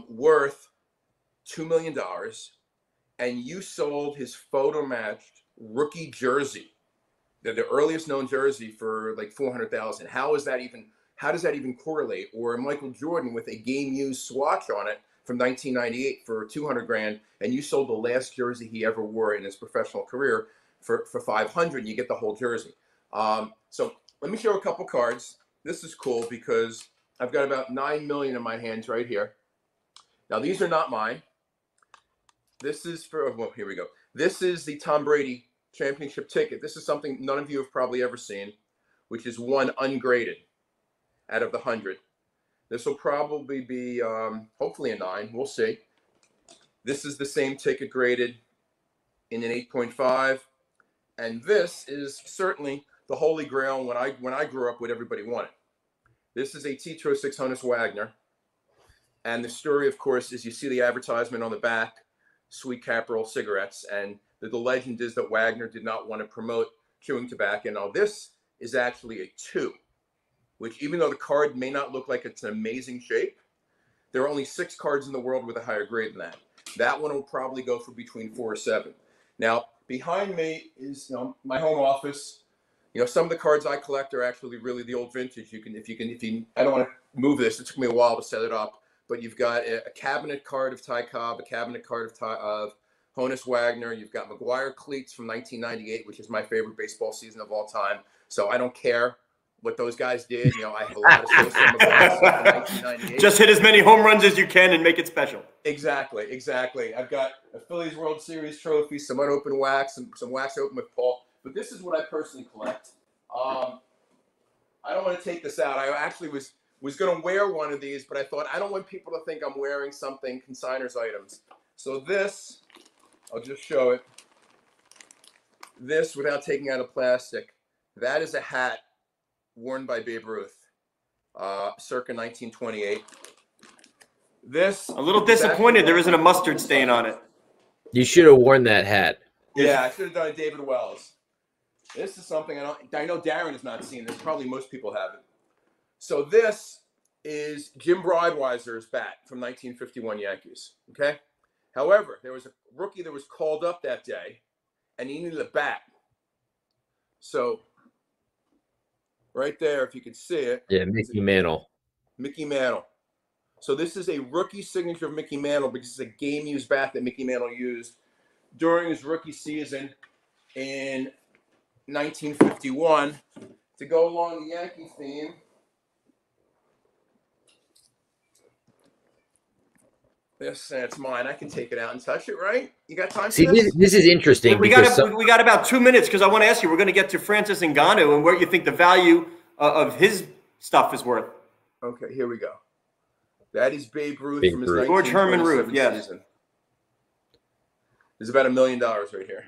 S16: worth $2 million, and you sold his photo matched rookie jersey, the earliest known jersey, for like $400,000? How does that even correlate? Or Michael Jordan with a game used swatch on it from 1998 for $200,000, and you sold the last jersey he ever wore in his professional career for $500,000, and you get the whole jersey. So let me show a couple cards. This is cool because I've got about 9 million in my hands right here. Now these are not mine. This is here we go. This is the Tom Brady championship ticket. This is something none of you have probably ever seen, which is one ungraded out of the 100. This will probably be, hopefully a 9. We'll see. This is the same ticket graded in an 8.5. And this is certainly the holy grail when I grew up, what everybody wanted. This is a Tito 600 Wagner. And the story, of course, is you see the advertisement on the back, Sweet Caporal cigarettes, and the legend is that Wagner did not want to promote chewing tobacco. Now this is actually a 2, which, even though the card may not look like it's an amazing shape, there are only 6 cards in the world with a higher grade than that. That one will probably go for between 4 or 7. Now, behind me is my home office. Some of the cards I collect are actually really the old vintage. I don't want to move this. It took me a while to set it up, but you've got a cabinet card of Ty Cobb, a cabinet card of Honus Wagner. You've got McGuire cleats from 1998, which is my favorite baseball season of all time. So I don't care what those guys did. I have a lot of Sosa McGuire stuff from 1998.
S1: Just hit as many home runs as you can and make it special.
S16: Exactly. I've got a Phillies World Series trophy, some unopened wax, and some wax open with Paul. But this is what I personally collect. I don't want to take this out. I actually was going to wear one of these, but I thought I don't want people to think I'm wearing something consignor's items. So this, I'll just show it. This, without taking out a plastic, that is a hat worn by Babe Ruth, circa 1928. This,
S1: a little disappointed there isn't a mustard stain on it.
S15: You should have worn that hat.
S16: Yeah, I should have done a David Wells. This is something I know Darren has not seen this. Probably most people haven't. So this is Jim Breitweiser's bat from 1951 Yankees. Okay. However, there was a rookie that was called up that day, and he needed a bat. So right there, if you could see it.
S15: Yeah, Mickey Mantle.
S16: Mickey Mantle. So this is a rookie signature of Mickey Mantle because it's a game-used bat that Mickey Mantle used during his rookie season in 1951. To go along the Yankee theme, that's mine. I can take it out and touch it, right? You got time for this?
S15: This is interesting.
S1: We got about 2 minutes because I want to ask you. We're going to get to Francis Ngannou and what you think the value of his stuff is worth.
S16: Okay, here we go. That is Babe Ruth from his
S1: George Herman Ruth.
S16: Yes. Season. There's about $1 million right here.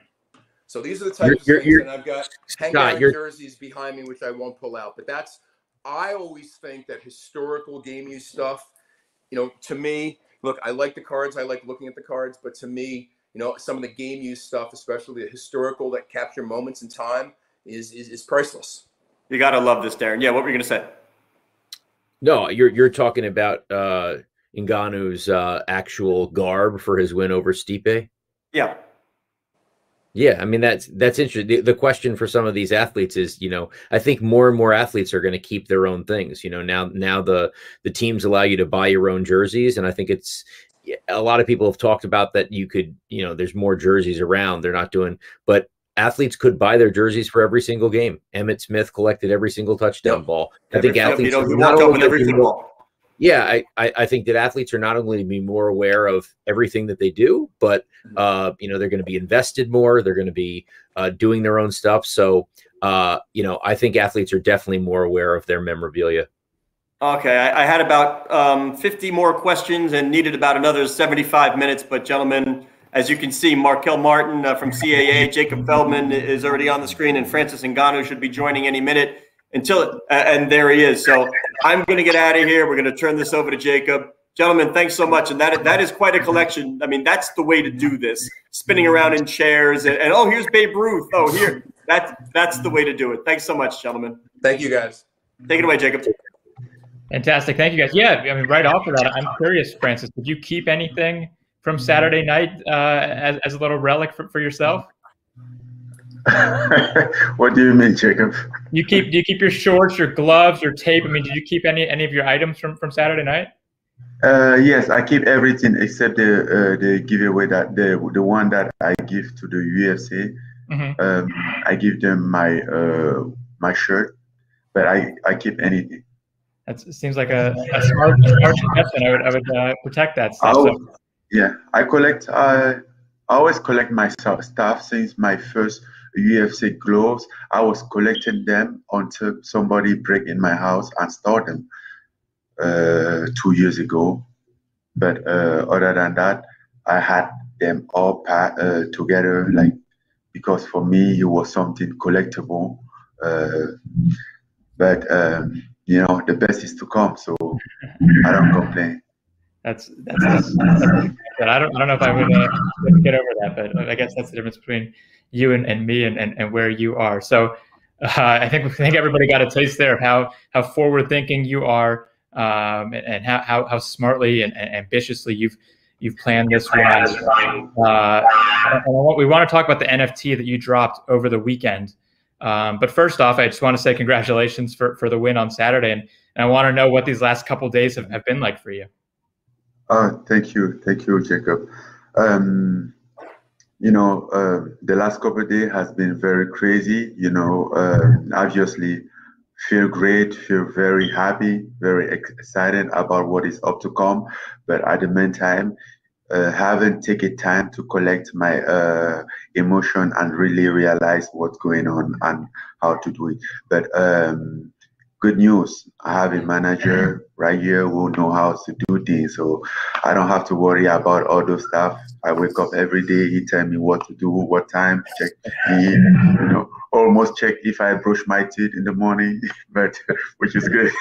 S16: So these are the types of things, and I've got hang-down jerseys behind me, which I won't pull out. But I always think that historical game-use stuff, to me, look, I like the cards. I like looking at the cards. But to me, some of the game-use stuff, especially the historical that capture moments in time, is priceless.
S1: You got to love this, Darren. Yeah, what were you going to say?
S15: No, you're talking about Ngannou's actual garb for his win over Stipe?
S1: Yeah.
S15: Yeah, I mean that's interesting. The question for some of these athletes is, I think more and more athletes are going to keep their own things. Now the teams allow you to buy your own jerseys, and I think a lot of people have talked about that. You could, there's more jerseys around. They're not doing, but athletes could buy their jerseys for every single game. Emmitt Smith collected every single touchdown ball. I think athletes not only yeah, I think that athletes are not only to be more aware of everything that they do, but they're going to be invested more. They're going to be doing their own stuff. So I think athletes are definitely more aware of their memorabilia.
S1: Okay, I had about 50 more questions and needed about another 75 minutes. But gentlemen, as you can see, Markel Martin from CAA, Jacob Feldman is already on the screen, and Francis Ngannou should be joining any minute. And there he is. So I'm going to get out of here. We're going to turn this over to Jacob. Gentlemen, thanks so much. And that is quite a collection. I mean, that's the way to do this. Spinning around in chairs and oh, here's Babe Ruth. Oh, here. That's the way to do it. Thanks so much, gentlemen.
S16: Thank you, guys.
S1: Take it away, Jacob.
S3: Fantastic. Thank you, guys. Yeah, I mean, right off of that, I'm curious, Francis, did you keep anything from Saturday night as a little relic for yourself?
S17: What do you mean, Jacob?
S3: Do you keep your shorts, your gloves, your tape? I mean, did you keep any of your items from Saturday night?
S17: Yes, I keep everything except the giveaway that the one that I give to the UFC. Mm-hmm. I give them my shirt, but I keep anything.
S3: That seems like a smart investment. I would protect that stuff.
S17: Yeah, I always collect my stuff since my first UFC gloves. I was collecting them until somebody break in my house and stole them 2 years ago. But other than that, I had them all together, like, because for me it was something collectible. But the best is to come, so I don't complain.
S3: That's I don't know if I would get over that, but I guess that's the difference between you and me and where you are. So I think everybody got a taste there of how forward thinking you are, and how smartly and ambitiously you've you've planned this one. And we want to talk about the NFT that you dropped over the weekend. But first off, I just want to say congratulations for the win on Saturday. And I want to know what these last couple of days have been like for you.
S17: Thank you, Jacob. The last couple of days has been very crazy. Obviously, feel great, feel very happy, very excited about what is up to come. But at the meantime, haven't taken time to collect my emotion and really realize what's going on and how to do it. But good news, I have a manager right here who knows how to do things, so I don't have to worry about all those stuff. I wake up every day, he tells me what to do, what time, check me, almost check if I brush my teeth in the morning, but which is good.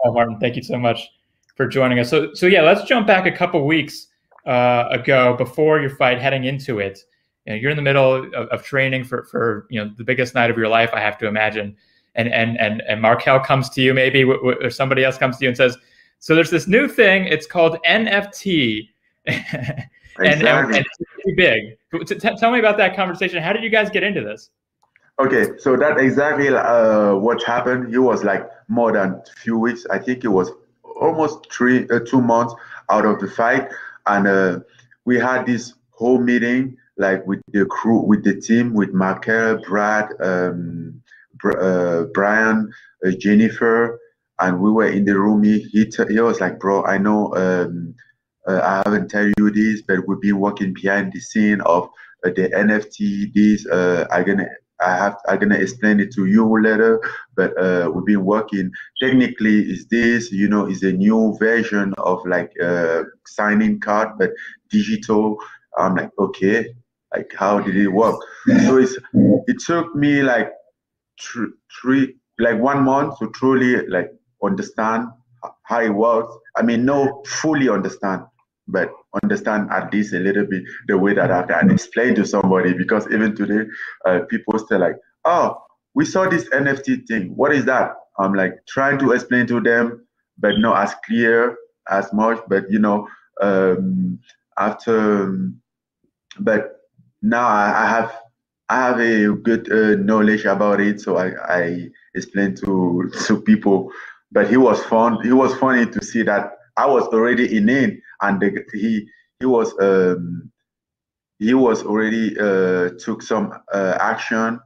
S3: Martin, thank you so much for joining us. So yeah, let's jump back a couple weeks ago before your fight, heading into it. You're in the middle of training for the biggest night of your life, I have to imagine. And Markel comes to you, maybe, or somebody else comes to you and says, so there's this new thing, it's called NFT. and it's too big. Tell me about that conversation. How did you guys get into this?
S17: Okay, so that exactly what happened. It was like more than a few weeks. I think it was almost 2 months out of the fight. And we had this whole meeting, like with the crew, with the team, with Markel, Brad, Brian, Jennifer, and we were in the room. He was like, bro, I know I haven't tell you this, but we've been working behind the scene of the NFT. This I'm gonna explain it to you later, but we've been working. Technically, is this, is a new version of like signing card, but digital. I'm like, okay, like how did it work? So it took me like 1 month to truly like understand how it works. I mean, no fully understand, but understand at least a little bit the way that I can explain to somebody, because even today, people still like, oh, we saw this NFT thing. What is that? I'm like trying to explain to them, but not as clear as much. But but now I have a good knowledge about it, so I explained to people. But he was fun. It was funny to see that I was already in it, and he was already took some action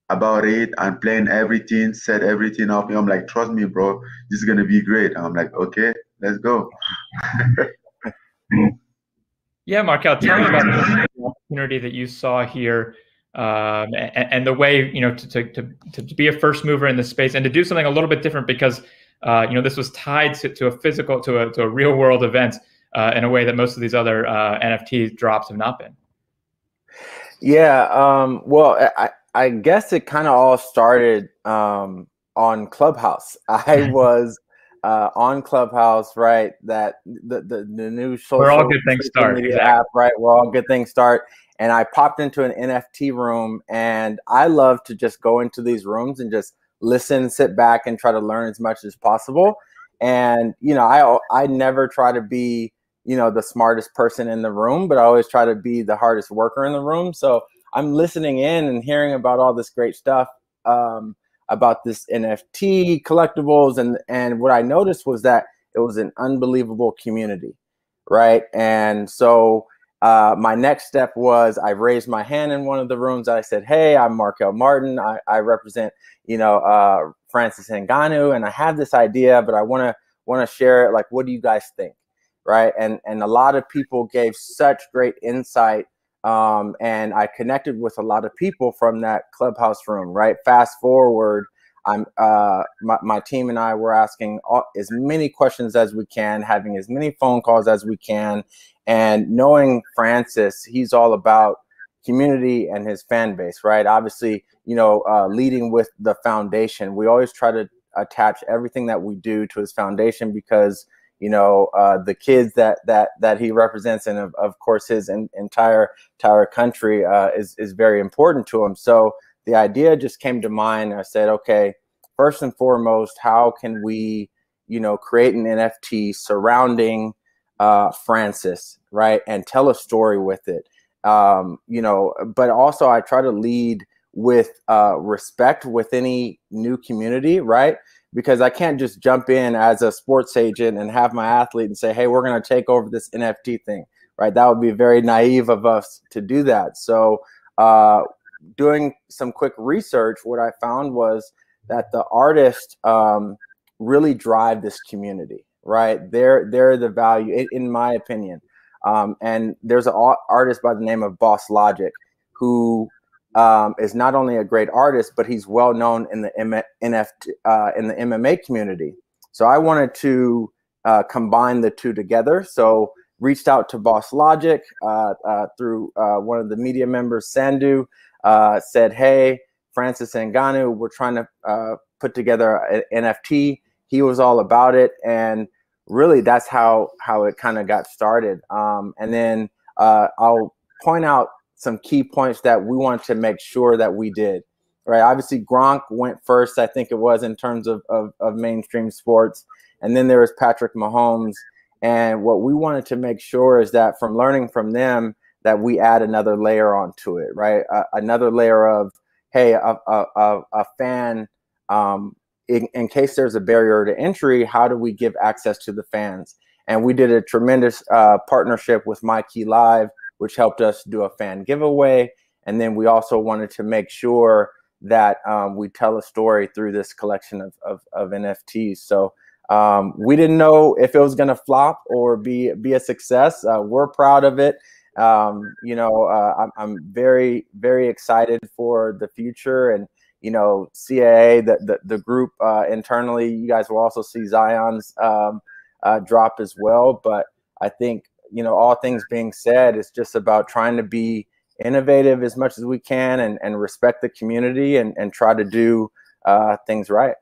S17: about it and planned everything, set everything up. I'm like, trust me, bro, this is gonna be great. I'm like, okay, let's go.
S3: Yeah, Markel, tell me about the opportunity that you saw here, and the way to be a first mover in this space and to do something a little bit different, because this was tied to a physical, to a real world event in a way that most of these other NFT drops have not been.
S18: Yeah, well, I guess it kind of all started on Clubhouse. I was on Clubhouse, right? That the new social
S3: where all good things start,
S18: exactly. App, right? Where all good things start. And I popped into an NFT room, and I love to just go into these rooms and just listen, sit back, and try to learn as much as possible. And I never try to be the smartest person in the room, but I always try to be the hardest worker in the room. So I'm listening in and hearing about all this great stuff about this NFT collectibles, and what I noticed was that it was an unbelievable community, right? And so my next step was I raised my hand in one of the rooms. I said, "Hey, I'm Markel Martin. I represent Francis Ngannou, and I have this idea, but I want to share it. Like, what do you guys think?" Right? And a lot of people gave such great insight. And I connected with a lot of people from that Clubhouse room, right? Fast forward, my team and I were asking as many questions as we can, having as many phone calls as we can, and knowing Francis, he's all about community and his fan base, right? Obviously, leading with the foundation. We always try to attach everything that we do to his foundation, because the kids that he represents, and of course his entire country is very important to him. So the idea just came to mind. I said, okay, first and foremost, how can we create an NFT surrounding Francis, right, and tell a story with it. But also I try to lead with respect with any new community, right? Because I can't just jump in as a sports agent and have my athlete and say, hey, we're going to take over this NFT thing, right? That would be very naive of us to do that. So doing some quick research, what I found was that the artists really drive this community, right? They're the value, in my opinion. And there's an artist by the name of Boss Logic who is not only a great artist, but he's well known in the in the MMA community. So I wanted to combine the two together. So reached out to Boss Logic through one of the media members, Sandu, said, hey, Francis Ngannou, we're trying to put together an NFT. He was all about it. And really that's how it kind of got started. And then I'll point out some key points that we wanted to make sure that we did, right? Obviously Gronk went first, I think it was, in terms of mainstream sports. And then there was Patrick Mahomes. And what we wanted to make sure is that from learning from them, that we add another layer onto it, right? Another layer of, hey, a fan, in case there's a barrier to entry, how do we give access to the fans? And we did a tremendous partnership with MyKeyLive, which helped us do a fan giveaway. And then we also wanted to make sure that we tell a story through this collection of NFTs. So we didn't know if it was going to flop or be a success. We're proud of it. I'm very, very excited for the future. And, CAA, the group internally, you guys will also see Zion's drop as well. But I think, all things being said, it's just about trying to be innovative as much as we can and respect the community and try to do things right.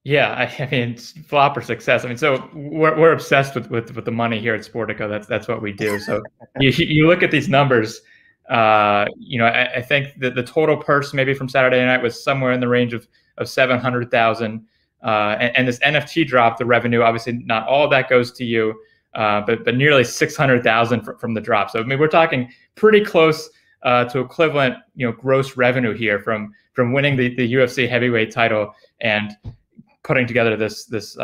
S3: Yeah, I mean, flop or success. I mean, so we're obsessed with the money here at Sportico. That's what we do. So you look at these numbers. I think that the total purse maybe from Saturday night was somewhere in the range of 700,000. And this NFT drop, the revenue, obviously not all of that goes to you, but nearly 600,000 from the drop. So I mean, we're talking pretty close to equivalent, gross revenue here from winning the UFC heavyweight title and putting together this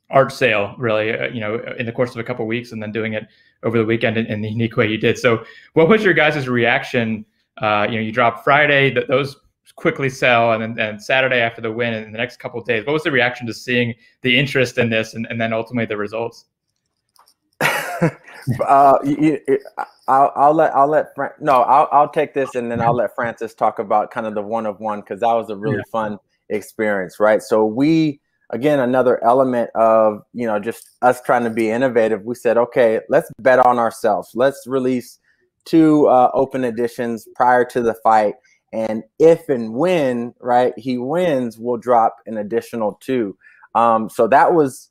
S3: art sale, really, in the course of a couple of weeks, and then doing it over the weekend in the unique way you did. So what was your guys' reaction? You dropped Friday, those quickly sell, and then Saturday after the win, and in the next couple of days, what was the reaction to seeing the interest in this and then ultimately the results?
S18: I'll take this, and then I'll let Francis talk about kind of the one-of-one, because that was a really fun experience, right? So we, again, another element of, just us trying to be innovative. We said, okay, let's bet on ourselves. Let's release 2 open editions prior to the fight. And if and when, right, he wins, we'll drop an additional 2. So that was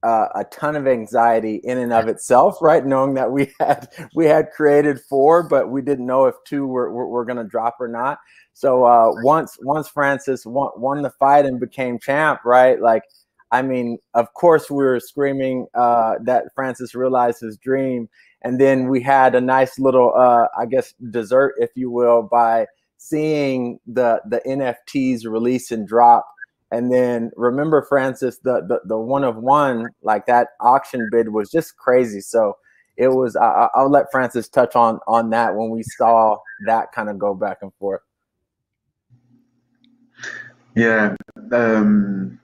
S18: a ton of anxiety in and of itself, right? Knowing that we had created 4, but we didn't know if 2 were going to drop or not. So once Francis won the fight and became champ, right? Like, I mean, of course we were screaming that Francis realized his dream. And then we had a nice little, I guess, dessert, if you will, by seeing the NFTs release and drop. And then remember, Francis, the one-of-one, like that auction bid was just crazy. So it was, I'll let Francis touch on that when we saw that kind of go back and forth.
S17: Yeah. The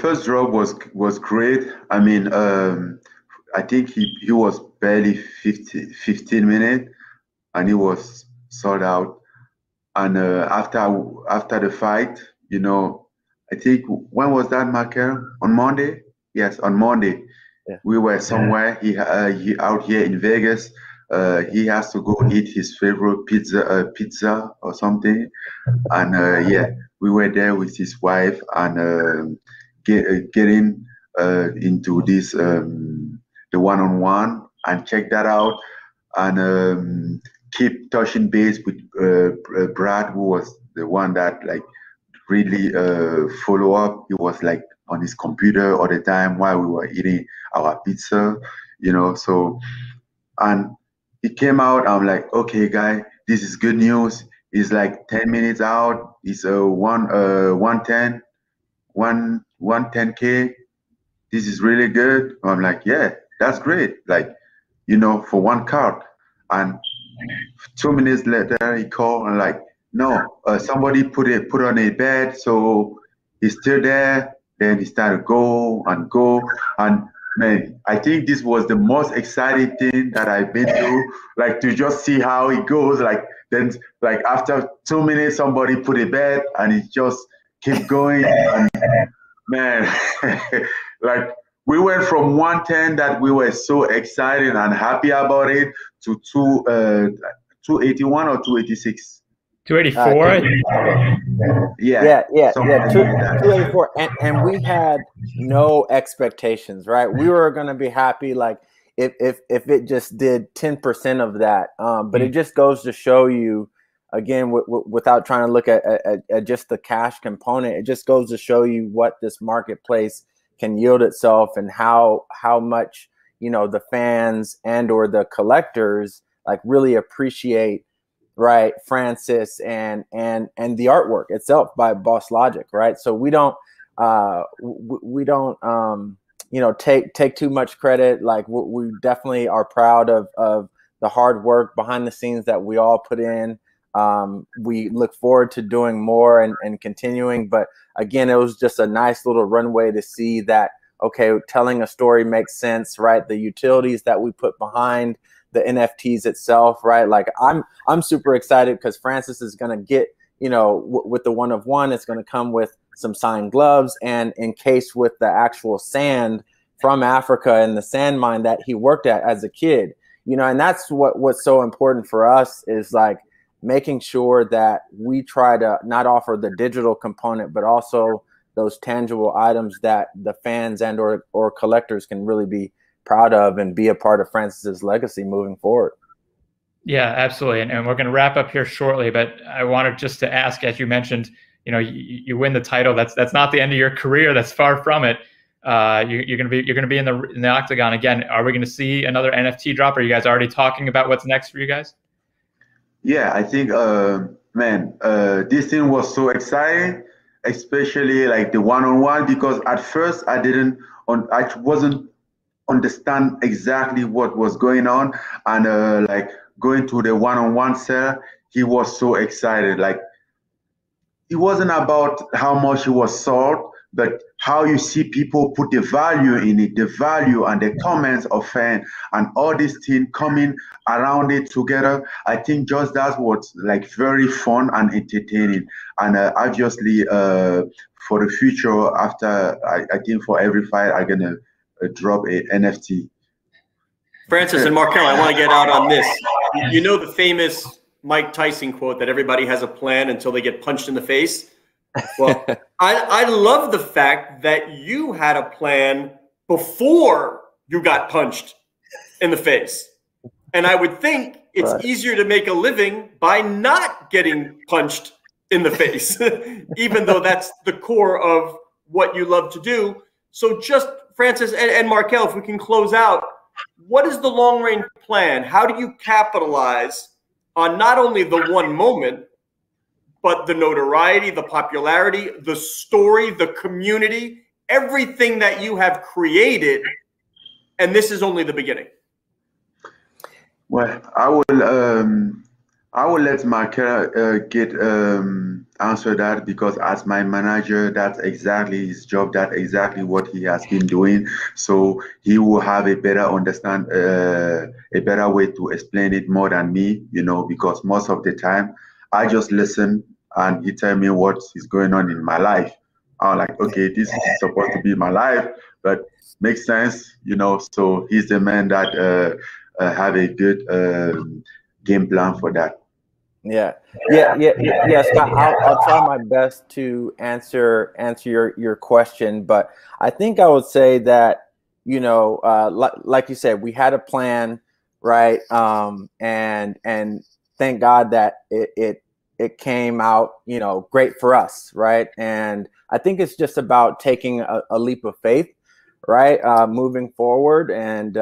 S17: first drop was great. I mean, I think he was barely 15 minutes and he was sold out. And after the fight, I think, when was that, Michael? On Monday? Yes, on Monday. Yeah. We were somewhere. He out here in Vegas. He has to go eat his favorite pizza or something. And we were there with his wife and getting into this the one-on-one and check that out and keep touching base with Brad, who was the one that really follow up. He was like on his computer all the time while we were eating our pizza, you know. So, and it came out. I'm like, okay, guy, this is good news. It's like 10 minutes out. It's 110, 110K. This is really good. I'm like, yeah, that's great. Like, you know, for one card. And 2 minutes later, he called and like, no, somebody put on a bed, so he's still there. Then he started go, and man, I think this was the most exciting thing that I've been through. Like to just see how it goes. Like then, like after 2 minutes, somebody put a bed, and it just kept going. And man, like we went from 110 that we were so excited and happy about it to 281 or 286.
S3: 284.
S18: Yeah. 284, and we had no expectations, right? We were going to be happy, like if it just did 10% of that. But it just goes to show you, again, without trying to look at just the cash component, it just goes to show you what this marketplace can yield itself and how much, you know, the fans and or the collectors like really appreciate, right, Francis and the artwork itself by Boss Logic, right? So we don't you know, take too much credit. Like we definitely are proud of the hard work behind the scenes that we all put in. We look forward to doing more and continuing, but again, it was just a nice little runway to see that, okay, telling a story makes sense, right? The utilities that we put behind the NFTs itself, right? Like I'm super excited because Francis is going to get, you know, with the 1 of 1, it's going to come with some signed gloves and encased with the actual sand from Africa and the sand mine that he worked at as a kid, you know, and that's what's so important for us is like making sure that we try to not offer the digital component, but also those tangible items that the fans and or collectors can really be proud of and be a part of Francis's legacy moving forward.
S3: Yeah, absolutely. And we're going to wrap up here shortly, but I wanted just to ask, as you mentioned, you know, you win the title. That's not the end of your career. That's far from it. You're going to be in the octagon again. Are we going to see another NFT drop? Are you guys already talking about what's next for you guys?
S17: Yeah, I think, man, this thing was so exciting, especially like the one-on-one, because at first I wasn't understand exactly what was going on, and like going to the one-on-one sale, he was so excited. Like it wasn't about how much it was sold, but how you see people put the value in it, the value and the comments of fans and all these things coming around it together. I think just that's what's like very fun and entertaining. And obviously for the future, after I think for every fight, I'm gonna drop a NFT.
S1: Francis and Markel, I want to get out on this. You know the famous Mike Tyson quote that everybody has a plan until they get punched in the face? Well, I love the fact that you had a plan before you got punched in the face. And I would think it's easier to make a living by not getting punched in the face, even though that's the core of what you love to do. So just Francis and Markel, if we can close out, what is the long-range plan? How do you capitalize on not only the one moment, but the notoriety, the popularity, the story, the community, everything that you have created, and this is only the beginning?
S17: Well, I will let Markel get answer that, because as my manager, that's exactly his job. That's exactly what he has been doing. So he will have a better understand, a better way to explain it more than me, you know, because most of the time I just listen and he tell me what is going on in my life. I'm like, okay, this is supposed to be my life, but makes sense, you know. So he's the man that have a good game plan for that.
S18: Yeah, Scott, I'll try my best to answer your question, but I think I would say that, you know, like you said, we had a plan, right? And thank God that it it came out, you know, great for us, right? And I think it's just about taking a leap of faith, right? Moving forward, and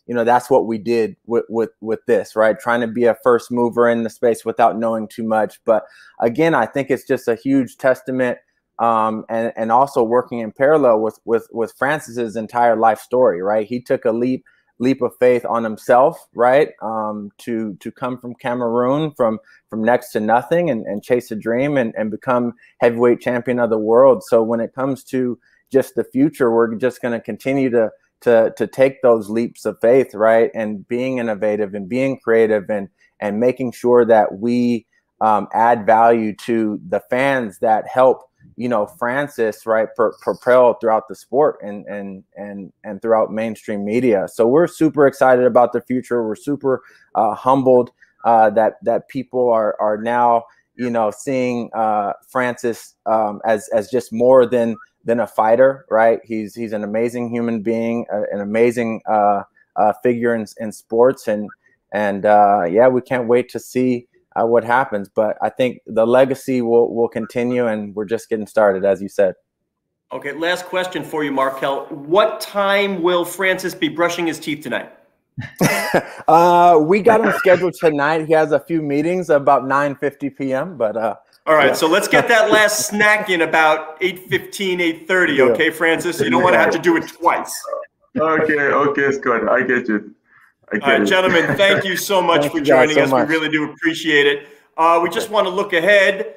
S18: you know, that's what we did with this, right? Trying to be a first mover in the space without knowing too much. But again, I think it's just a huge testament, and also working in parallel with Francis's entire life story, right? He took a leap of faith on himself, right? To come from Cameroon, from next to nothing, and chase a dream and become heavyweight champion of the world. So when it comes to just the future, we're just going to continue to take those leaps of faith, right? And being innovative and being creative and making sure that we add value to the fans that help, you know, Francis, right, propel throughout the sport and throughout mainstream media. So we're super excited about the future. We're super humbled that people are now, you know, seeing Francis as just more than a fighter, right? He's an amazing human being, an amazing figure in sports, and yeah, we can't wait to see what happens. But I think the legacy will continue, and we're just getting started, as you said.
S1: Okay, last question for you, Markel. What time will Francis be brushing his teeth tonight?
S18: We got him scheduled tonight. He has a few meetings about 9:50 p.m. But
S1: all right,
S18: yeah.
S1: So let's get that last snack in about 8:15, 8:30. Okay, Francis? You don't want to have to do it twice.
S17: Okay, Scott. I get you.
S1: All right, gentlemen, thank you so much for joining us. We really do appreciate it. We just want to look ahead.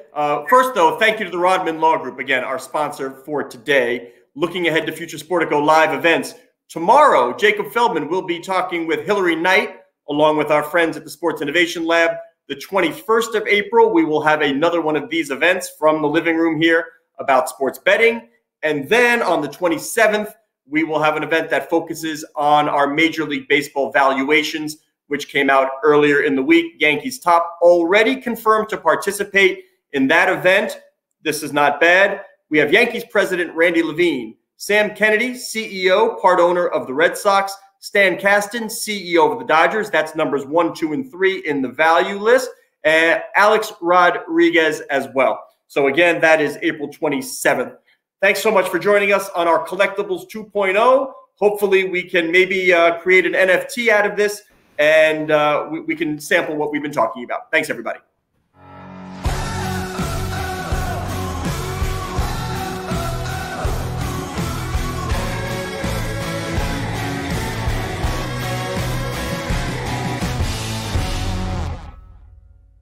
S1: First, though, thank you to the Rodman Law Group, again, our sponsor for today. Looking ahead to future SporticoLive events. Tomorrow, Jacob Feldman will be talking with Hillary Knight, along with our friends at the Sports Innovation Lab. The 21st of April, we will have another one of these events from the living room here about sports betting. And then on the 27th, we will have an event that focuses on our Major League Baseball valuations, which came out earlier in the week. Yankees top already confirmed to participate in that event. This is not bad. We have Yankees president Randy Levine, Sam Kennedy, CEO, part owner of the Red Sox, Stan Kasten, CEO of the Dodgers. That's numbers 1, 2, and 3 in the value list. And Alex Rodriguez as well. So again, that is April 27th. Thanks so much for joining us on our Collectibles 2.0. Hopefully we can maybe create an NFT out of this, and we can sample what we've been talking about. Thanks, everybody.